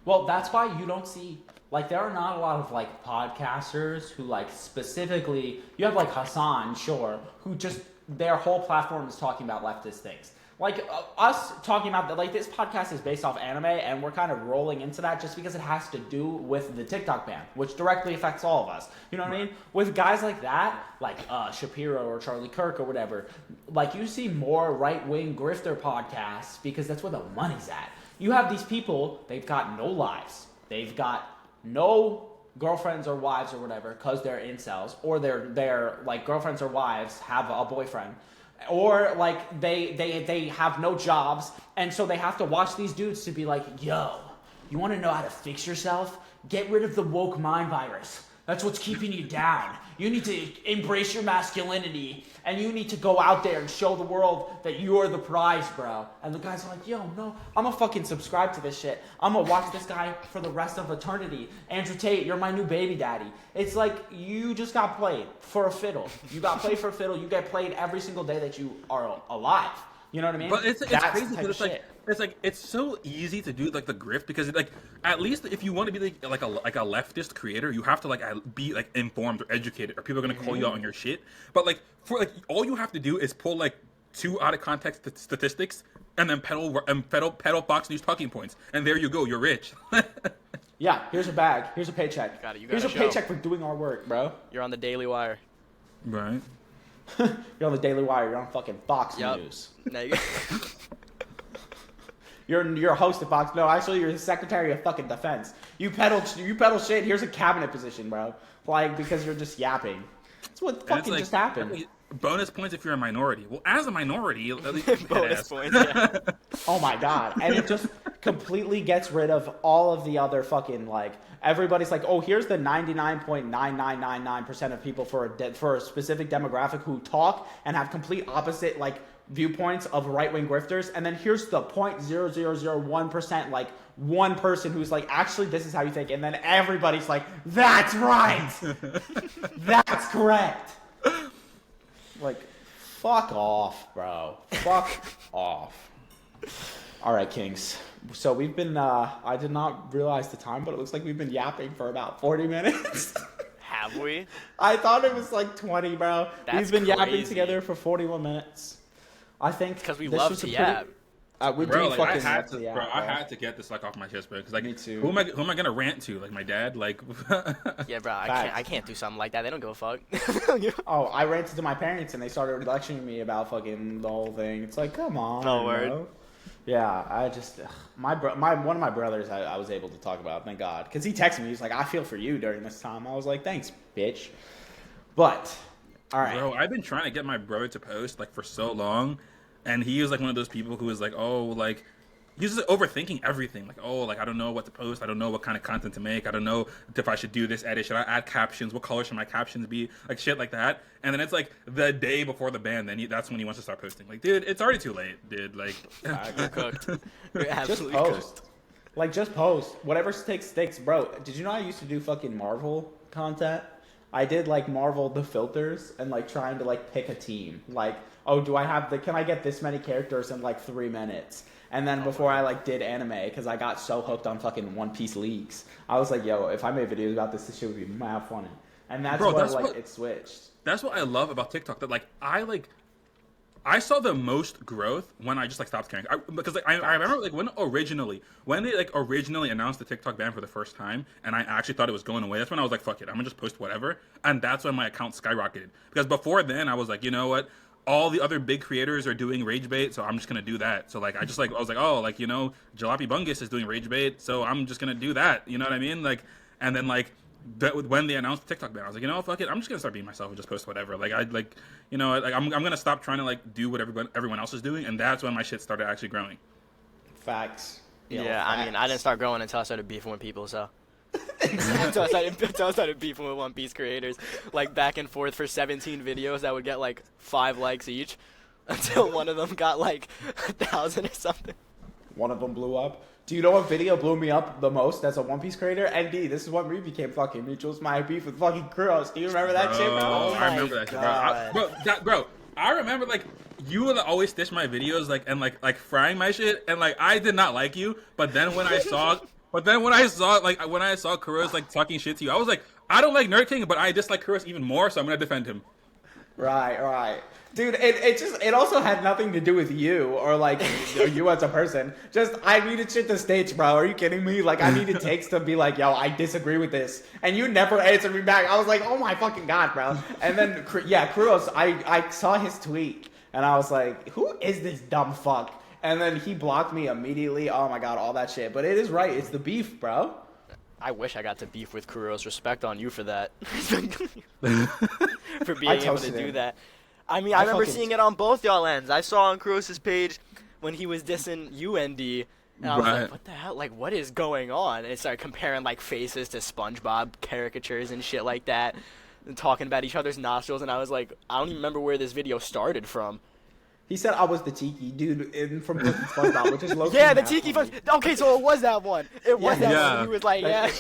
Well, that's why you don't see, like, there are not a lot of, like, podcasters who, like, specifically, you have, like, Hassan, sure, who just, their whole platform is talking about leftist things. Like, us talking about, like, this podcast is based off anime, and we're kind of rolling into that just because it has to do with the TikTok ban, which directly affects all of us. You know what I mean? With guys like that, like Shapiro or Charlie Kirk or whatever, like, you see more right-wing grifter podcasts because that's where the money's at. You have these people, they've got no lives. They've got no girlfriends or wives or whatever because they're incels, or their like girlfriends or wives have a boyfriend, or like they have no jobs, and so they have to watch these dudes to be like, yo, you want to know how to fix yourself? Get rid of the woke mind virus. That's what's keeping you down. You need to embrace your masculinity, and you need to go out there and show the world that you're the prize, bro. And the guys are like, yo, no, I'm gonna fucking subscribe to this shit. I'm gonna watch this guy for the rest of eternity. Andrew Tate, you're my new baby daddy. It's like you just got played for a fiddle. You got played for a fiddle. You get played every single day that you are alive. You know what I mean? But it's That's crazy the type because of shit. it's so easy to do like the grift because like at least if you want to be like a leftist creator, you have to like be like informed or educated, or people are gonna call you out on your shit. But like for like all you have to do is pull like 2 out of context statistics and then peddle Fox News talking points, and there you go, you're rich. Yeah, here's a bag. Here's a paycheck. You Here's a show. paycheck for doing our work, bro. You're on the Daily Wire. Right. You're on the Daily Wire. You're on fucking Fox Yep. News. Now you You're a host of Fox. No, actually, you're the Secretary of fucking Defense. You peddle shit. Here's a cabinet position, bro. Like, because you're just yapping. That's what fucking just happened. Bonus points if you're a minority. Well, as a minority, at least bonus points. Yeah. Oh my god. And it just completely gets rid of all of the other fucking, like, everybody's like, oh, here's the 99.9999% of people for a specific demographic who talk and have complete opposite, like, viewpoints of right-wing grifters, and then here's the 0.0001%, like, one person who's like, actually, this is how you think, and then everybody's like, that's right! That's correct! Like, fuck off, bro. Fuck off. All right, Kings. So we've been, I did not realize the time, but it looks like we've been yapping for about 40 minutes. Have we? I thought it was like 20, bro. That's we've been yapping crazy. together for 41 minutes. I think Because we this love was to a yap. We Bro, do like, fucking I had love to, yap, bro. I had to get this like off my chest, bro. Because like, Me too. who am I gonna rant to? Like my dad? Like, Yeah, bro, Facts. I can't do something like that. They don't give a fuck. Oh, I ranted to my parents and they started lecturing me about fucking the whole thing. It's like, come on. Oh, word. bro. Yeah, I just one of my brothers I was able to talk about, thank God, because he texted me. He's like, I feel for you during this time. I was like, thanks, bitch. But all right, bro, I've been trying to get my brother to post like for so long, and he was like one of those people who was like, oh, like. He's just overthinking everything. Like, oh, like, I don't know what to post. I don't know what kind of content to make. I don't know if I should do this edit. Should I add captions? What color should my captions be? Like, shit like that. And then it's, like, the day before the ban. Then that's when he wants to start posting. Like, dude, it's already too late, dude. Like, You're cooked. You're just absolutely post. cooked. Like, just post. Whatever sticks, bro. Did you know I used to do fucking Marvel content? I did, like, Marvel the filters and, like, trying to, like, pick a team. Like, oh, can I get this many characters in, like, 3 minutes? And then before I, like, did anime, because I got so hooked on fucking One Piece leagues, I was like, yo, if I made videos about this shit would be mad funny. And that's it switched. That's what I love about TikTok. That, like, I saw the most growth when I just like stopped caring. Because like I remember like when they like originally announced the TikTok ban for the first time, and I actually thought it was going away. That's when I was like, fuck it, I'm gonna just post whatever. And that's when my account skyrocketed. Because before then, I was like, you know what? All the other big creators are doing rage bait, so I'm just gonna do that. So like I was like, oh, like, you know, Jalopy Bungus is doing rage bait, so I'm just gonna do that. You know what I mean? Like, and then like when they announced the TikTok ban, I was like, you know, fuck it, I'm just gonna start being myself and just post whatever. Like you know, like I'm gonna stop trying to like do what everyone else is doing, and that's when my shit started actually growing. Facts. Yeah, I mean, I didn't start growing until I started beefing with people, so. until I started beefing with One Piece creators, like back and forth for 17 videos that would get like 5 likes each, until one of them got like 1,000 or something. One of them blew up. Do you know what video blew me up the most as a One Piece creator? ND, this is what we became fucking mutuals. My beef with fucking Kuros. Do you remember that shit, bro? Oh I remember that shit, bro. I remember like you would always stitch my videos like and like frying my shit, and like I did not like you, but then when I saw Kuros like talking shit to you, I was like, I don't like Nerd King, but I dislike Kuros even more, so I'm gonna defend him. Right. Dude, it also had nothing to do with you or like you as a person. Just I needed shit to stage, bro. Are you kidding me? Like I needed takes to be like, yo, I disagree with this, and you never answered me back. I was like, oh my fucking god, bro. And then Kuros, I saw his tweet and I was like, who is this dumb fuck? And then he blocked me immediately. Oh my god, all that shit. But it is right. It's the beef, bro. I wish I got to beef with Kuros. Respect on you for that. For being able to do that. I remember seeing it on both y'all ends. I saw on Kuros' page when he was dissing UND, And I was Right. like, what the hell? Like, what is going on? And it started comparing, like, faces to SpongeBob caricatures and shit like that. And talking about each other's nostrils. And I was like, I don't even remember where this video started from. He said I was the tiki dude from Cooking SpongeBob, which is low. Yeah, the tiki fun. Okay, so it was that one. It was that Yeah. one. He was like, yeah.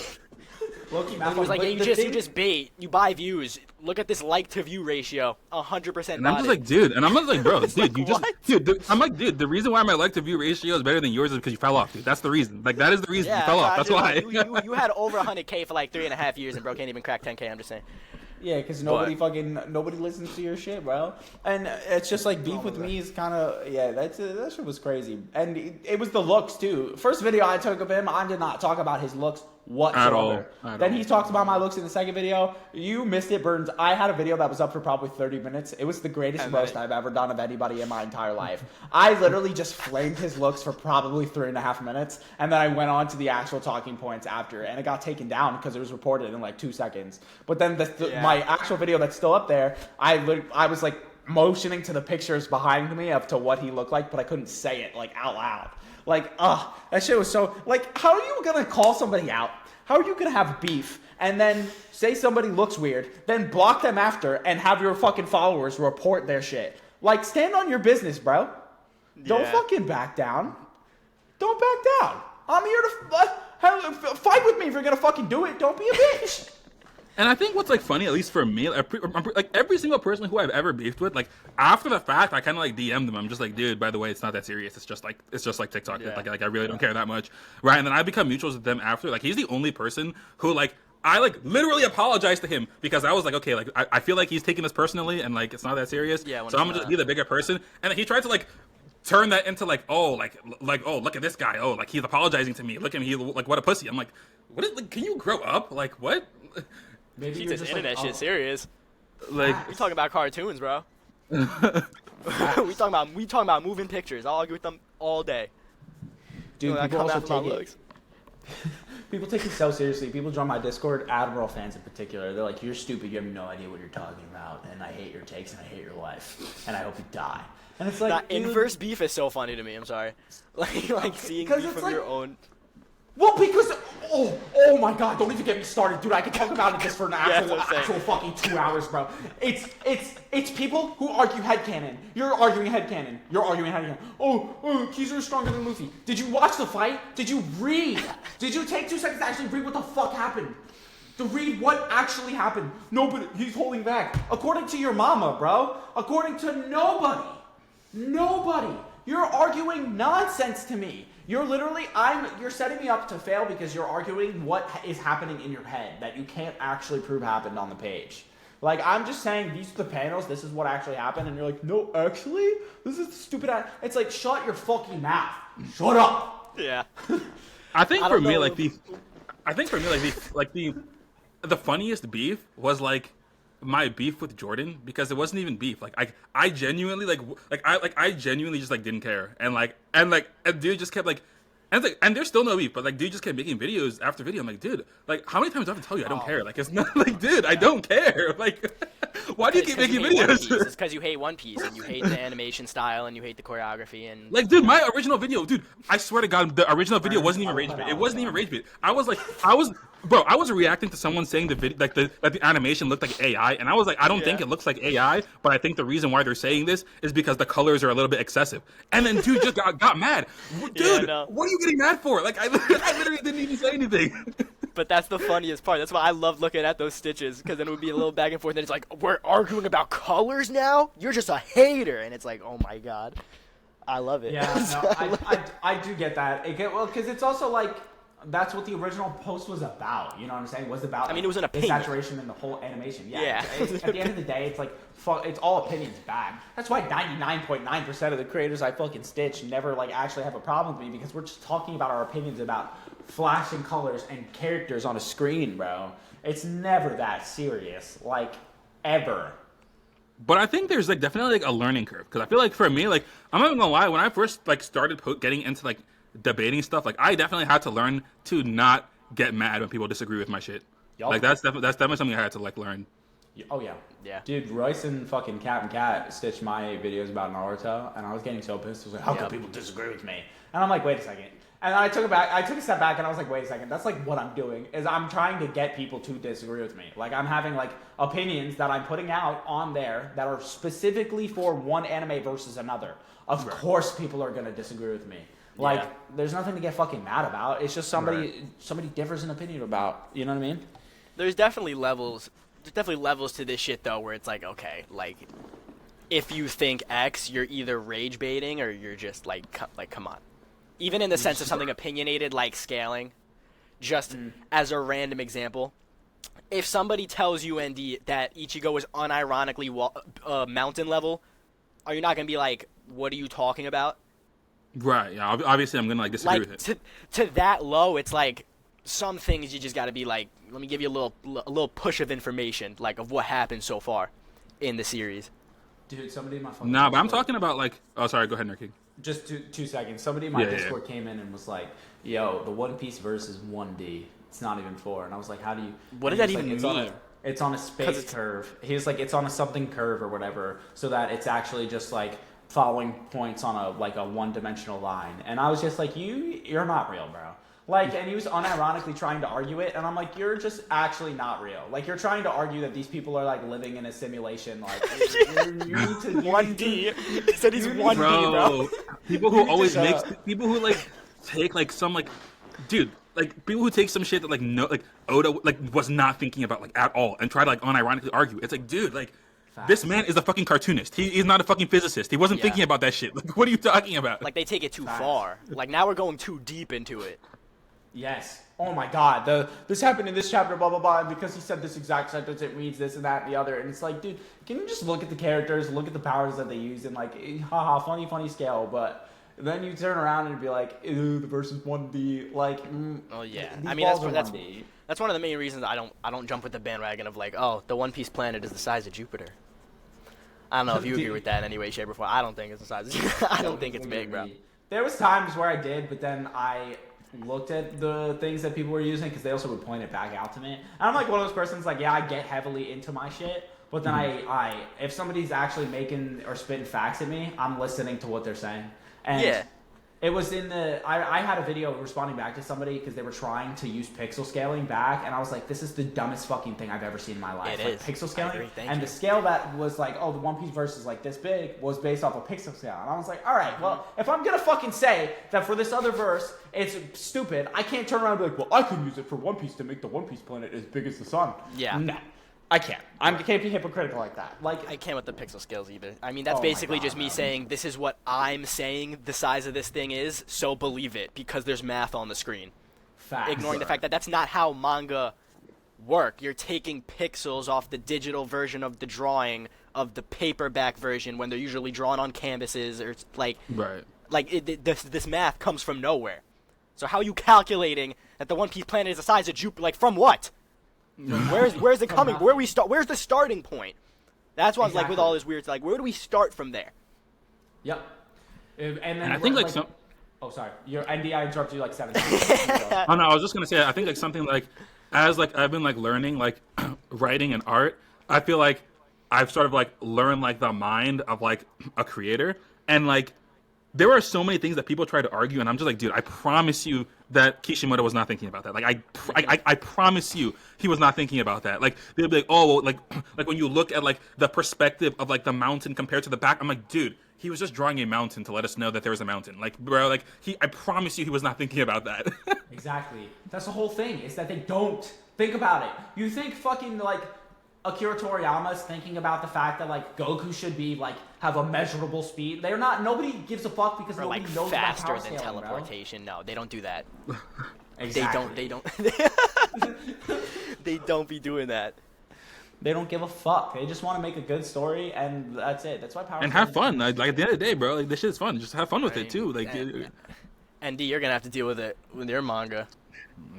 Low-key He was like, yeah, you just bait. You buy views. Look at this like to view ratio. 100% And I'm just like, dude, and I'm just like, bro, dude, you just, what? dude, I'm like, dude, the reason why my like to view ratio is better than yours is because you fell off, dude. That's the reason. Like, that is the reason you fell off. That's why. You had over 100K for like 3.5 years, and bro can't even crack 10K. I'm just saying. Yeah, because nobody listens to your shit, bro. And it's just like beef with me is kind of that shit was crazy, and it was the looks too. First video I took of him, I did not talk about his looks whatsoever. Then he talked about my looks in the second video. You missed it, Burns. I had a video that was up for probably 30 minutes. It was the greatest roast I've ever done of anybody in my entire life. I literally just flamed his looks for probably 3.5 minutes, and then I went on to the actual talking points after, and it got taken down because it was reported in like 2 seconds. But then my actual video that's still up there, I was like motioning to the pictures behind me up to what he looked like, but I couldn't say it like out loud. Like, that shit was so, like, how are you gonna call somebody out? How are you gonna have beef and then say somebody looks weird, then block them after and have your fucking followers report their shit? Like, stand on your business, bro. Don't fucking back down. Don't back down. I'm here to fight with me if you're gonna fucking do it. Don't be a bitch. And I think what's like funny, at least for me, like every single person who I've ever beefed with, like after the fact, I kind of like DM them. I'm just like, dude, by the way, it's not that serious. It's just like TikTok. Yeah. Like I really don't care that much, right? And then I become mutuals with them after. Like he's the only person who like I like literally apologized to him because I was like, okay, like I feel like he's taking this personally and like it's not that serious. Yeah. So I'm gonna just be the bigger person. And he tried to like turn that into like, oh, oh, look at this guy. Oh, like he's apologizing to me. Look at him. He's like, what a pussy. I'm like, what is? Like, can you grow up? Like what? Maybe He you're takes just internet like, shit serious. Like We talking about cartoons, bro. we talking about moving pictures. I'll argue with them all day. dude, I people come also after my take it. looks. People take it so seriously. People join my Discord, Admiral fans in particular. They're like, you're stupid. You have no idea what you're talking about. And I hate your takes and I hate your life. And I hope you die. And it's like, That dude, inverse beef is so funny to me. I'm sorry. Like seeing 'Cause beef it's from like- your own. well, because, oh my God, don't even get me started. Dude, I could talk about this for an that's what I'm saying. actual fucking 2 hours, bro. It's people who argue headcanon. You're arguing headcanon. You're arguing headcanon. Oh, Kizaru is stronger than Luffy. Did you watch the fight? Did you read? Did you take 2 seconds to actually read what the fuck happened? To read what actually happened. Nobody, he's holding back. According to your mama, bro. According to nobody. Nobody. You're arguing nonsense to me. You're literally, you're setting me up to fail because you're arguing what is happening in your head that you can't actually prove happened on the page. Like, I'm just saying, these are the panels, this is what actually happened, and you're like, no, actually? This is stupid. It's like, shut your fucking mouth. Shut up. Yeah. I think I for don't me, know. like the funniest beef was like my beef with Jordan because it wasn't even beef. Like I genuinely I genuinely just like didn't care and dude just kept like. And there's still no beef, but like, dude just kept making videos after video. I'm like, dude, like, how many times do I have to tell you I don't care? Like, it's not like, dude, I don't care. Like, why do you keep making videos? It's because you hate One Piece and you hate the animation style and you hate the choreography and. Like, dude, my original video, dude, I swear to God, the original video wasn't even rage bait. It wasn't even rage bait. I was reacting to someone saying the video, like that the animation looked like AI, and I was like, I don't think it looks like AI, but I think the reason why they're saying this is because the colors are a little bit excessive. And then dude just got mad. Dude, what are you getting mad for? Like, I literally didn't even say anything. But that's the funniest part. That's why I love looking at those stitches, because then it would be a little back and forth, and it's like, we're arguing about colors now? You're just a hater. And it's like, oh my God. I love it. Yeah, no, I do get that. Because it's also like, that's what the original post was about. You know what I'm saying? It was about. I mean, it was an the opinion. saturation in the whole animation. Yeah. At the end of the day, it's like it's all opinions back. That's why 99.9% of the creators I fucking stitch never like actually have a problem with me, because we're just talking about our opinions about flashing colors and characters on a screen, bro. It's never that serious, like ever. But I think there's like definitely like a learning curve, because I feel like for me, like I'm not even gonna lie, when I first like started getting into like debating stuff, like I definitely had to learn to not get mad when people disagree with my shit. Yup. Like that's definitely something I had to like learn. Oh yeah. Yeah. Dude, Royce and fucking Cat stitched my videos about Naruto, and I was getting so pissed. I was like, how can people disagree with me? And I'm like, wait a second. And then I took it back. I took a step back, and I was like, wait a second. That's like what I'm doing is I'm trying to get people to disagree with me. Like I'm having like opinions that I'm putting out on there that are specifically for one anime versus another. Of course, people are gonna disagree with me. Like there's nothing to get fucking mad about. It's just somebody differs in opinion about. You know what I mean? There's definitely levels. There's definitely levels to this shit though, where it's like, okay, like if you think X, you're either rage baiting or you're just like come on. Even in the sense of something opinionated like scaling, just as a random example, if somebody tells you, ND, that Ichigo is unironically mountain level, are you not going to be like, what are you talking about? Right, yeah, obviously I'm going to like disagree with it. To that low, it's like some things you just got to be like, let me give you a little push of information, like of what happened so far in the series. Dude, somebody in my phone. Nah, but I'm talking about like, oh sorry, go ahead, Nerdking. Just 2 seconds. Somebody in my Discord came in and was like, yo, the One Piece verse is 1D. It's not even 4. And I was like, how do you... What does that even mean? It's on a space curve. He was like, it's on a something curve or whatever, so that it's actually just like following points on a one-dimensional line. And I was just like, you're not real, bro. Like, and he was unironically trying to argue it, and I'm like, you're just actually not real. Like, you're trying to argue that these people are, like, living in a simulation. Like, you need to... 1D. He said he's 1D, bro. People who always make... People who, like, take, like, some, like... Dude, like, people who take some shit that, like, no... Like, Oda, like, was not thinking about, like, at all, and try to, like, unironically argue. It's like, dude, like... Facts. This man is a fucking cartoonist. He's not a fucking physicist. He wasn't thinking about that shit. Like, what are you talking about? Like, they take it too far. Like, now we're going too deep into it. Yes. Oh my God. This happened in this chapter, blah, blah, blah. And because he said this exact sentence, it means this and that and the other. And it's like, dude, can you just look at the characters, look at the powers that they use, and like, haha, funny scale. But then you turn around and be like, ew, the verse is 1D. Like, oh yeah. I mean, that's one of the main reasons I don't jump with the bandwagon of like, oh, the One Piece planet is the size of Jupiter. I don't know if you agree with that in any way, shape, or form. I don't think it's the size of Jupiter. I don't think it's big, bro. There was times where I did, but then I looked at the things that people were using because they also would point it back out to me. And I'm like one of those persons like, yeah, I get heavily into my shit, but then I if somebody's actually making or spitting facts at me, I'm listening to what they're saying. And it was in the I had a video responding back to somebody because they were trying to use pixel scaling back, and I was like, this is the dumbest fucking thing I've ever seen in my life. It like, is pixel scaling, and the scale that was like, oh, the One Piece verse is like this big was based off of pixel scale, and I was like, all right, well, if I'm gonna fucking say that for this other verse it's stupid, I can't turn around and be like, well, I could use it for One Piece to make the One Piece planet as big as the sun. Yeah. No. I can't. I can't be hypocritical like that. Like I can't with the pixel scales either. I mean, that's basically just me saying this is what I'm saying the size of this thing is, so believe it because there's math on the screen. Facts. Ignoring the fact that that's not how manga work. You're taking pixels off the digital version of the drawing of the paperback version when they're usually drawn on canvases or like this math comes from nowhere. So how are you calculating that the One Piece planet is the size of Jupiter? Like from what? Where's it coming? Where's the starting point? That's why I was like with all this weird, like where do we start from there? Yep. And then I think like some. Oh, sorry. Your NDI interrupted you like 7 times. Oh no, I was just gonna say I think like something like as like I've been like learning like writing and art. I feel like I've sort of like learned like the mind of like a creator, and like there are so many things that people try to argue, and I'm just like, dude, I promise you that Kishimoto was not thinking about that. Like, I promise you, he was not thinking about that. Like, they'll be like, oh, well, like when you look at like the perspective of like the mountain compared to the back, I'm like, dude, he was just drawing a mountain to let us know that there was a mountain. Like, bro, like I promise you, he was not thinking about that. Exactly. That's the whole thing. Is that they don't think about it. You think fucking like Akira Toriyama's thinking about the fact that like Goku should be like have a measurable speed. They're not. Nobody gives a fuck because or nobody like knows faster about power than scaling, teleportation. Bro. No, they don't do that. Exactly. They don't. They don't be doing that. They don't give a fuck. They just want to make a good story, and that's it. That's why power. And have fun. Like at the end of the day, bro. Like this shit's fun. Just have fun with it too. Like. And D, you're gonna have to deal with it with your manga.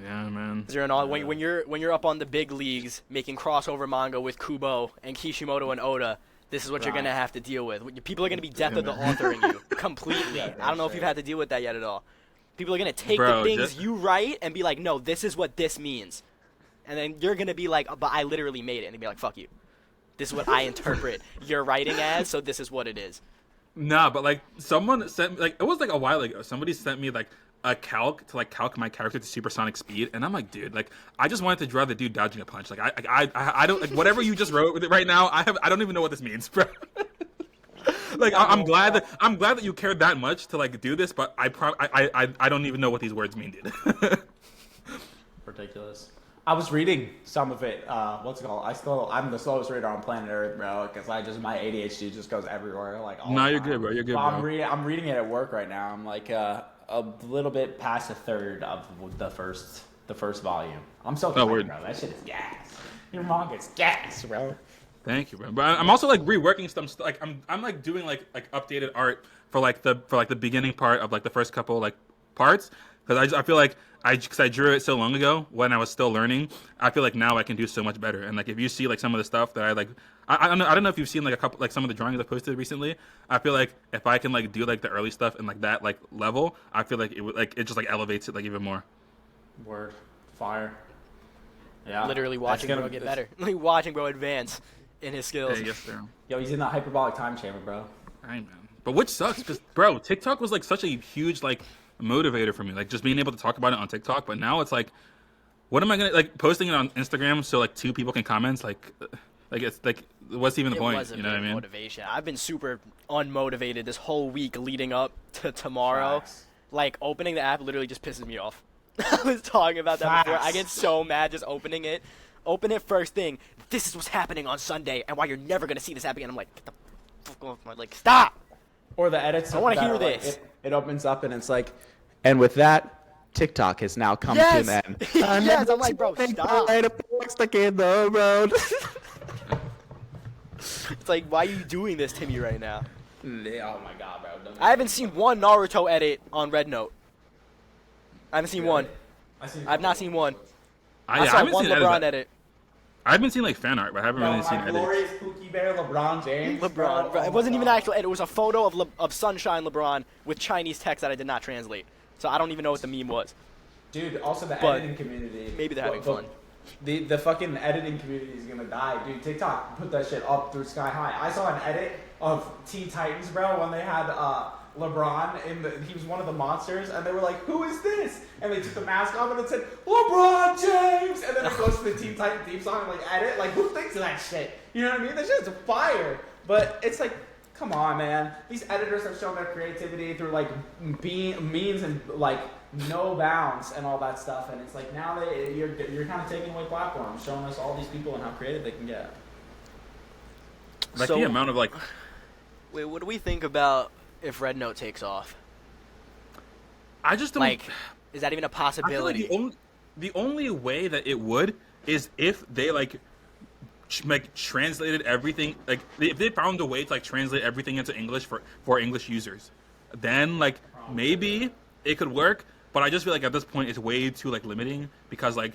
Yeah, man. When you're up on the big leagues making crossover manga with Kubo and Kishimoto and Oda, this is what you're gonna have to deal with. People are gonna be death of the author in you completely. I don't know if you've had to deal with that yet at all. People are gonna take the things you write and be like, no, this is what this means, and then you're gonna be like, but I literally made it, and they'd be like, fuck you. This is what I interpret your writing as, so this is what it is. Nah, but like someone sent like it was like a while ago. Somebody sent me like a calc to like calc my character to supersonic speed, and I'm like, dude, like I just wanted to draw the dude dodging a punch. Like I don't like whatever you just wrote with it right now. I don't even know what this means, bro. Like I'm glad that you cared that much to like do this, but I don't even know what these words mean, dude. Ridiculous. I was reading some of it. What's it called? I'm the slowest reader on planet Earth, bro, because my ADHD just goes everywhere. Like, all No, the you're time. good, bro. You're good, Well, bro. I'm reading it at work right now. I'm like a little bit past a third of the first volume. I'm so tired, word. bro. That shit is gas. Your manga's gas, bro. Thank you, bro. But I'm also like reworking some like I'm like doing like updated art for like the beginning part of like the first couple like parts, because I feel like because I drew it so long ago when I was still learning. I feel like now I can do so much better. And like if you see like some of the stuff that I like, I don't know if you've seen like a couple like some of the drawings I posted recently. I feel like if I can like do like the early stuff and like that like level, I feel like it would like it just like elevates it like even more. Word. Fire. Yeah. Literally watching bro get better. Like watching bro advance in his skills. Yeah, yes, sir. Yo, he's in that hyperbolic time chamber, bro. I man. But which sucks because bro, TikTok was like such a huge like motivator for me, like just being able to talk about it on TikTok. But now it's like, what am I gonna like posting it on Instagram so like 2 people can comment? Like it's like what's even the point? Was a you know what I mean? motivation. I've been super unmotivated this whole week leading up to tomorrow. Facts. Like opening the app literally just pisses me off. I was talking about that before. I Facts. get so mad just opening it. Open it first thing. This is what's happening on Sunday, and why you're never gonna see this app again. I'm like, get the fuck off my like, stop. Or the edits. I wanna that hear are, like, this. It opens up and it's like, and with that, TikTok has now come to Yes! an end. Yes, I'm like, bro, stop. It's like, why are you doing this to me right now? Oh my god, bro. Don't I haven't seen one Naruto edit on Red Note. I haven't seen one. I've not seen one. I saw haven't one seen LeBron edits. edit. I've been seeing like fan art, but I haven't really seen edits. glorious Pookie Bear LeBron James. LeBron. Bro. It wasn't even an actual edit. It was a photo of Sunshine LeBron with Chinese text that I did not translate. So I don't even know what the meme was. Dude, also the But editing community. maybe they're having fun. The fucking editing community is gonna die, dude. TikTok put that shit up through sky high. I saw an edit of Teen Titans, bro, when they had LeBron he was one of the monsters, and they were like, "Who is this?" And they took the mask off and it said LeBron James, and then it goes to the Teen Titan theme song and like edit. Like, who thinks of that shit? You know what I mean? That shit's fire. But it's like, come on, man. These editors have shown their creativity through like memes and like no bounds and all that stuff, and it's like now you're kind of taking away platforms, showing us all these people and how creative they can get. Like So- the amount of like, Wait, what do we think about if Red Note takes off? I just don't Like, is that even a I feel like possibility? the only way that it would is if they like translated everything, like if they found a way to like translate everything into English for English users, then like maybe it could work. But I just feel like at this point it's way too like limiting, because like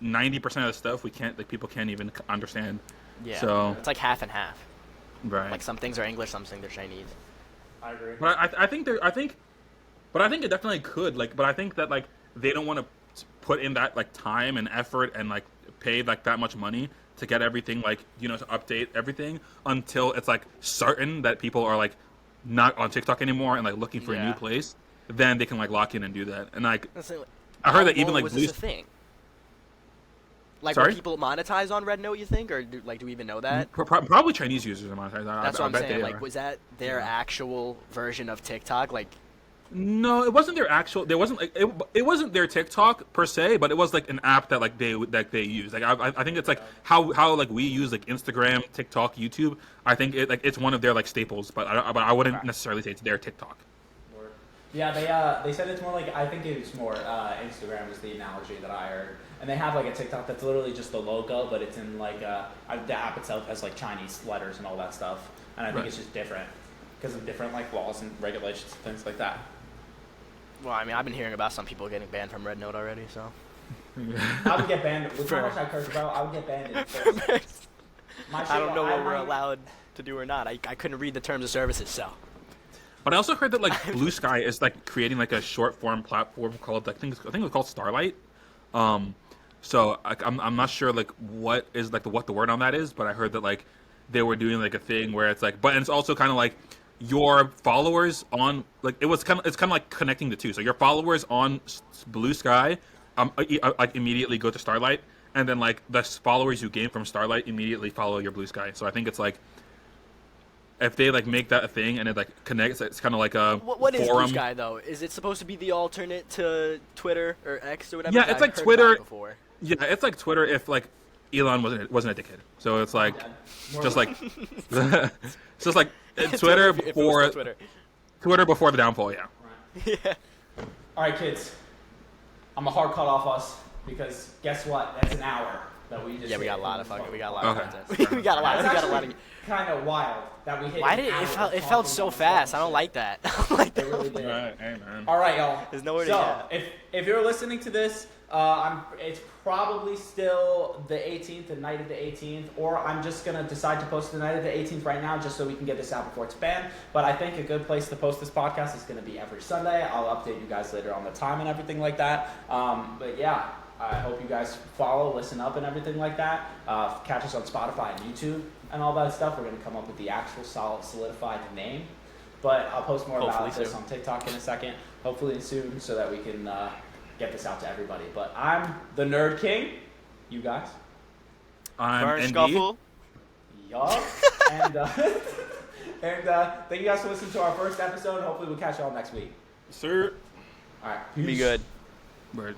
90% of the stuff people can't even understand. Yeah. So It's like half and half. right. Like some things are English, some things are Chinese. I agree. But I think it definitely could. Like, but I think that like they don't want to put in that like time and effort and like pay like that much money to get everything like to update everything until it's like certain that people are like not on TikTok anymore and like looking for a new Yeah. place. Then they can like lock in and do that. And like Let's say, I heard that how even long like was Blue. this a thing? Like, Sorry? will people monetize on Red Note? You think, or do we even know that? Probably Chinese users are monetized. That's I what I'm bet saying. they Like, are. was that their actual version of TikTok? Like, No, it wasn't their actual. There wasn't like it wasn't their TikTok per se, but it was like an app that like they use. Like I think it's like how like we use like Instagram, TikTok, YouTube. I think it's one of their like staples, but I wouldn't necessarily say it's their TikTok. Yeah, they said it's more like, I think it's more Instagram is the analogy that I heard, and they have like a TikTok that's literally just the logo, but it's in like the app itself has like Chinese letters and all that stuff, and I think Right. it's just different because of different like laws and regulations and things like that. well, I mean, I've been hearing about some people getting banned from Red Note already. So, I would get banned with how much I curse about. I would get banned. In first. My shit, I don't know what we're might- allowed to do or not. I couldn't read the terms of services, so. But I also heard that like Blue Sky is like creating like a short form platform called I think it was called Starlight. So I'm not sure like what is like what the word on that is, but I heard that like they were doing like a thing where it's like, but it's also kind of like your followers on like it's kind of like connecting the two. So your followers on Blue Sky, like immediately go to Starlight, and then like the followers you gain from Starlight immediately follow your Blue Sky. So I think it's like if they like make that a thing and it like connects, it's kind of like a What is Blue forum. Sky though? Is it supposed to be the alternate to Twitter or X or whatever? Yeah, I've it's like heard Twitter. about it before. Yeah, it's like Twitter if like Elon wasn't a dickhead. So it's like just like it's just like Twitter if it was before still Twitter before the downfall. Yeah. Yeah. All right, kids. I'm a hard cut off us because guess what? That's an hour that we just. Yeah, we hit got a lot from of this we got a fucking lot of Okay. content. we got a lot. That's We got a lot actually of. kind of wild that we hit. Why an did it hour felt? It talking felt so about fast. I fucking don't shit. like that. I don't like It really that. did. Right, hey man. All right, y'all. There's nowhere to So, go. if you're listening to this, it's probably still the 18th, the night of the 18th, or I'm just gonna decide to post the night of the 18th right now, just so we can get this out before it's banned. But I think a good place to post this podcast is gonna be every Sunday. I'll update you guys later on the time and everything like that. But yeah. I hope you guys follow, listen up, and everything like that. Catch us on Spotify and YouTube and all that stuff. We're going to come up with the actual solidified name. But I'll post more about Hopefully this soon. on TikTok in a second. Hopefully soon so that we can get this out to everybody. But I'm the Nerd King. You guys. I'm Burn ND. Scuffle. Yup. and thank you guys for listening to our first episode. Hopefully we'll catch y'all next week. Sir. All right. Be Peace. good. Word.